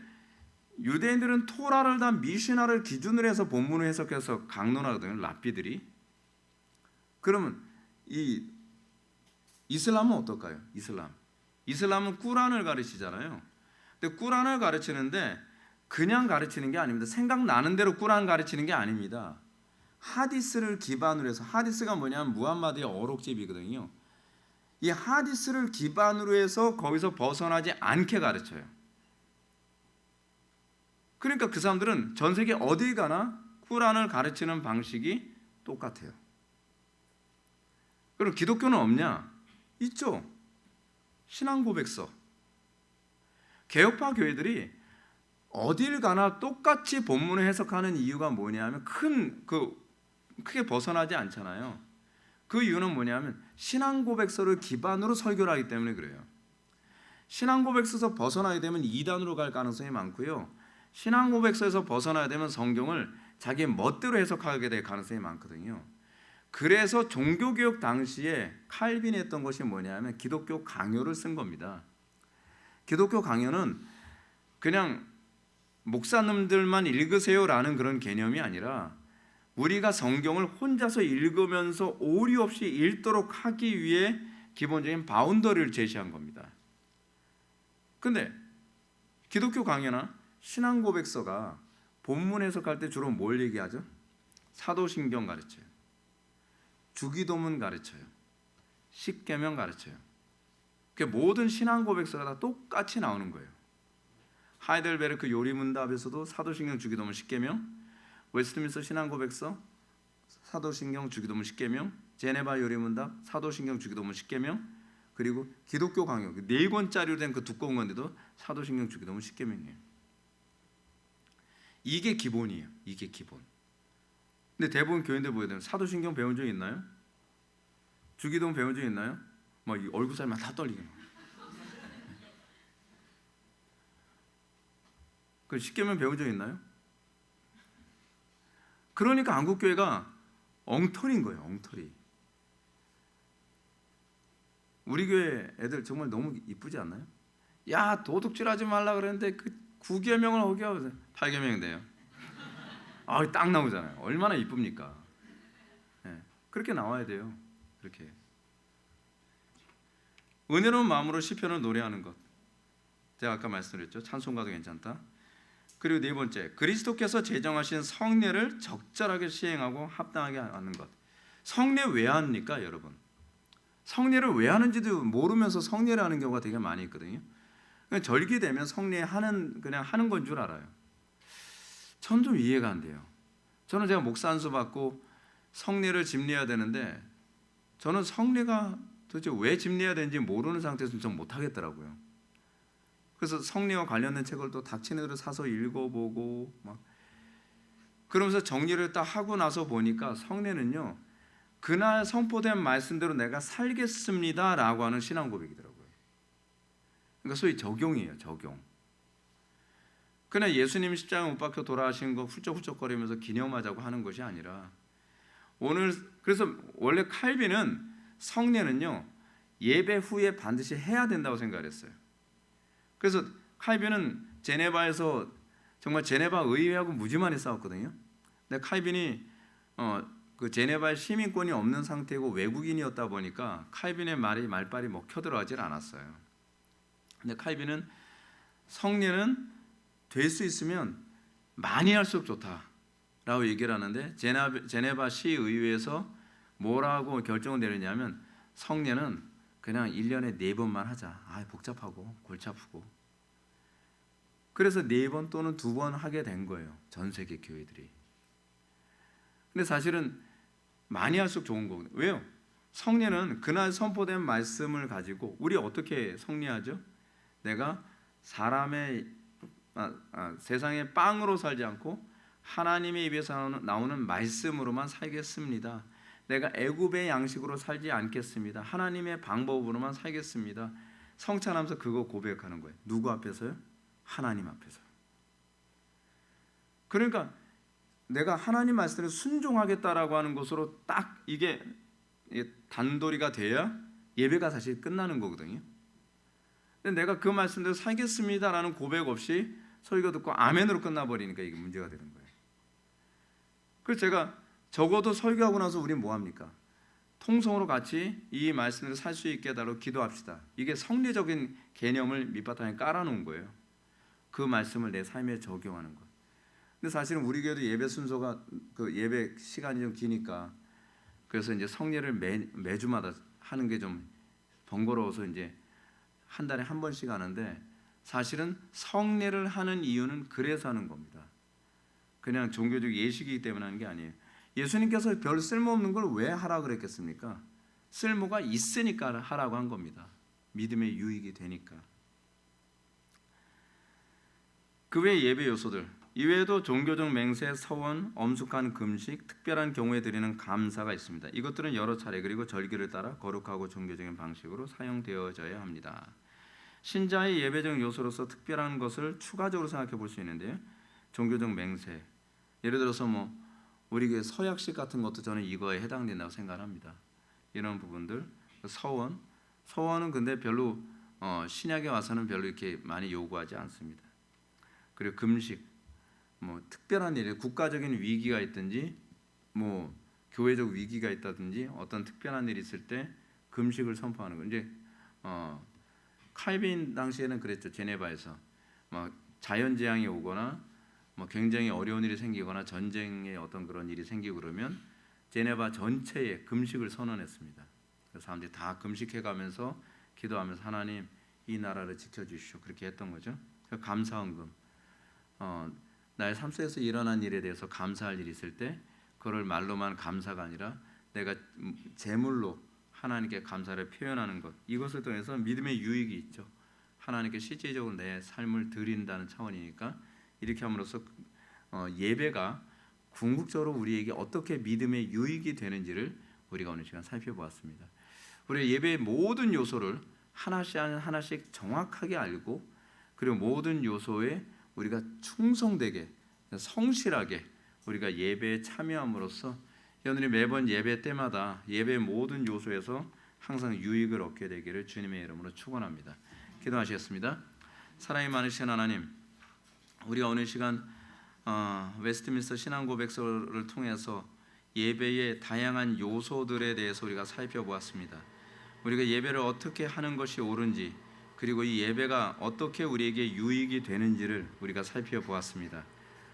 Speaker 1: 유대인들은 토라를 다 미시나를 기준으로 해서 본문을 해석해서 강론하거든요. 랍비들이. 그러면 이 이슬람은 어떨까요? 이슬람은 꾸란을 가르치잖아요. 근데 꾸란을 가르치는데 그냥 가르치는 게 아닙니다. 생각나는 대로 꾸란 가르치는 게 아닙니다. 하디스를 기반으로 해서, 하디스가 뭐냐면 무함마드의 어록집이거든요. 이 하디스를 기반으로 해서 거기서 벗어나지 않게 가르쳐요. 그러니까 그 사람들은 전 세계 어디 가나 꾸란을 가르치는 방식이 똑같아요. 그럼 기독교는 없냐? 있죠. 신앙 고백서. 개혁파 교회들이 어딜 가나 똑같이 본문을 해석하는 이유가 뭐냐면 크게 벗어나지 않잖아요. 그 이유는 뭐냐면 신앙 고백서를 기반으로 설교를 하기 때문에 그래요. 신앙 고백서에서 벗어나게 되면 이단으로 갈 가능성이 많고요. 신앙 고백서에서 벗어나게 되면 성경을 자기 멋대로 해석하게 될 가능성이 많거든요. 그래서 종교개혁 당시에 칼빈이 했던 것이 뭐냐면 기독교 강요를 쓴 겁니다. 기독교 강요는 그냥 목사님들만 읽으세요라는 그런 개념이 아니라 우리가 성경을 혼자서 읽으면서 오류 없이 읽도록 하기 위해 기본적인 바운더리를 제시한 겁니다. 근데 기독교 강요나 신앙 고백서가 본문 해석할 때 주로 뭘 얘기하죠? 사도신경 가르쳐요. 주기도문 가르쳐요. 십계명 가르쳐요. 그 모든 신앙 고백서가 다 똑같이 나오는 거예요. 하이델베르크 요리문답에서도 사도신경, 주기도문, 십계명, 웨스트민스터 신앙 고백서, 사도신경, 주기도문, 십계명, 제네바 요리문답, 사도신경, 주기도문, 십계명, 그리고 기독교 강요 4권짜리로 된 그 두꺼운 건데도 사도신경, 주기도문, 십계명이에요. 이게 기본이에요. 이게 기본. 근데 대부분 교인들 보게 되면 사도신경 배운 적 있나요? 주기도문 배운 적 있나요? 막 얼굴 살만 다 떨리게. 그 십계명 배운 적 있나요? 그러니까 한국교회가 엉터리인 거예요. 엉터리. 우리 교회 애들 정말 너무 이쁘지 않나요? 야, 도둑질하지 말라 그랬는데 그 9계명을 어겨 8계명 돼요. 딱 나오잖아요. 얼마나 이쁩니까? 네, 그렇게 나와야 돼요. 그렇게 은혜로운 마음으로 시편을 노래하는 것. 제가 아까 말씀드렸죠. 찬송가도 괜찮다. 그리고 네 번째, 그리스도께서 제정하신 성례를 적절하게 시행하고 합당하게 하는 것. 성례 왜 합니까, 여러분? 성례를 왜 하는지도 모르면서 성례를 하는 경우가 되게 많이 있거든요. 절기되면 성례하는 그냥 하는 건 줄 알아요. 전 좀 이해가 안 돼요. 저는 제가 목사 안수 받고 성례를 집례해야 되는데 저는 성례가 도대체 왜 집례해야 되는지 모르는 상태에서 좀 못하겠더라고요. 그래서 성례와 관련된 책을 또 닥치는 대로 사서 읽어보고 막 그러면서 정리를 딱 하고 나서 보니까 성례는요, 그날 선포된 말씀대로 내가 살겠습니다라고 하는 신앙 고백이더라고요. 그러니까 소위 적용이에요, 적용. 그러나 예수님 십자가에 못 박혀 돌아가신 거 훌쩍훌쩍거리면서 기념하자고 하는 것이 아니라 오늘, 그래서 원래 칼빈은 성례는요 예배 후에 반드시 해야 된다고 생각했어요. 그래서 칼빈은 제네바에서 정말 제네바 의회하고 무지 많이 싸웠거든요. 근데 칼빈이 그 제네바에 시민권이 없는 상태고 외국인이었다 보니까 칼빈의 말빨이 먹혀 들어가질 않았어요. 근데 칼빈은 성례는 될 수 있으면 많이 할수록 좋다라고 얘기를 하는데 제네바 시의회에서 뭐라고 결정을 내리냐면 성례는 그냥 1년에 4번만 하자. 복잡하고 골치 아프고. 그래서 4번 또는 2번 하게 된 거예요. 전 세계 교회들이. 근데 사실은 많이 할수록 좋은 거거든요. 왜요? 성례는 그날 선포된 말씀을 가지고 우리 어떻게 성례하죠? 내가 세상의 빵으로 살지 않고 하나님의 입에서 나오는 말씀으로만 살겠습니다. 내가 애굽의 양식으로 살지 않겠습니다. 하나님의 방법으로만 살겠습니다. 성찬하면서 그거 고백하는 거예요. 누구 앞에서요? 하나님 앞에서요. 그러니까 내가 하나님 말씀에 순종하겠다라고 하는 것으로 딱 이게 단도리가 돼야 예배가 사실 끝나는 거거든요. 근데 내가 그 말씀대로 살겠습니다라는 고백 없이 설교 듣고 아멘으로 끝나버리니까 이게 문제가 되는 거예요. 그래서 제가 적어도 설교하고 나서 우리 뭐 합니까? 통성으로 같이 이 말씀을 살 수 있게 해달라고 기도합시다. 이게 성리적인 개념을 밑바탕에 깔아놓은 거예요. 그 말씀을 내 삶에 적용하는 것. 근데 사실은 우리 교회도 예배 순서가 그 예배 시간이 좀 기니까 그래서 이제 성례를 매주마다 하는 게 좀 번거로워서 이제 한 달에 한 번씩 하는데 사실은 성례를 하는 이유는 그래서 하는 겁니다. 그냥 종교적 예식이기 때문에 하는 게 아니에요. 예수님께서 별 쓸모없는 걸 왜 하라 그랬겠습니까? 쓸모가 있으니까 하라고 한 겁니다. 믿음의 유익이 되니까. 그 외 예배 요소들 이외에도 종교적 맹세, 서원, 엄숙한 금식, 특별한 경우에 드리는 감사가 있습니다. 이것들은 여러 차례 그리고 절기를 따라 거룩하고 종교적인 방식으로 사용되어져야 합니다. 신자의 예배적 요소로서 특별한 것을 추가적으로 생각해 볼 수 있는데요. 종교적 맹세, 예를 들어서 뭐 우리 교회 서약식 같은 것도 저는 이거에 해당된다고 생각합니다. 이런 부분들, 서원은 근데 별로 신약에 와서는 별로 이렇게 많이 요구하지 않습니다. 그리고 금식, 뭐 특별한 일, 국가적인 위기가 있든지, 뭐 교회적 위기가 있다든지 어떤 특별한 일이 있을 때 금식을 선포하는 거. 이제 칼빈 당시에는 그랬죠. 제네바에서 뭐 자연재앙이 오거나 뭐 굉장히 어려운 일이 생기거나 전쟁의 어떤 그런 일이 생기고 그러면 제네바 전체에 금식을 선언했습니다. 그래서 사람들이 다 금식해가면서 기도하면서 하나님 이 나라를 지켜주시오 그렇게 했던 거죠. 감사헌금, 나의 삶 속에서 일어난 일에 대해서 감사할 일이 있을 때 그걸 말로만 감사가 아니라 내가 제물로 하나님께 감사를 표현하는 것, 이것을 통해서 믿음의 유익이 있죠. 하나님께 실제적으로 내 삶을 드린다는 차원이니까 이렇게 함으로써 예배가 궁극적으로 우리에게 어떻게 믿음의 유익이 되는지를 우리가 오늘 시간 살펴보았습니다. 우리 예배의 모든 요소를 하나씩 정확하게 알고 그리고 모든 요소에 우리가 충성되게 성실하게 우리가 예배에 참여함으로써 여러분이 매번 예배 때마다 예배의 모든 요소에서 항상 유익을 얻게 되기를 주님의 이름으로 축원합니다. 기도하시겠습니다. 사랑이 많으신 하나님, 우리가 오늘 시간 웨스트민스터 신앙고백서를 통해서 예배의 다양한 요소들에 대해서 우리가 살펴보았습니다. 우리가 예배를 어떻게 하는 것이 옳은지 그리고 이 예배가 어떻게 우리에게 유익이 되는지를 우리가 살펴보았습니다.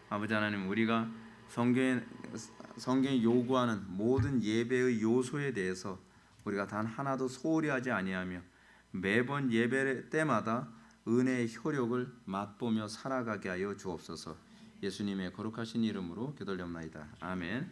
Speaker 1: 아버지 하나님, 우리가 성경이 요구하는 모든 예배의 요소에 대해서 우리가 단 하나도 소홀히 하지 아니하며 매번 예배 때마다 은혜의 효력을 맛보며 살아가게 하여 주옵소서. 예수님의 거룩하신 이름으로 기도드립니다. 아멘.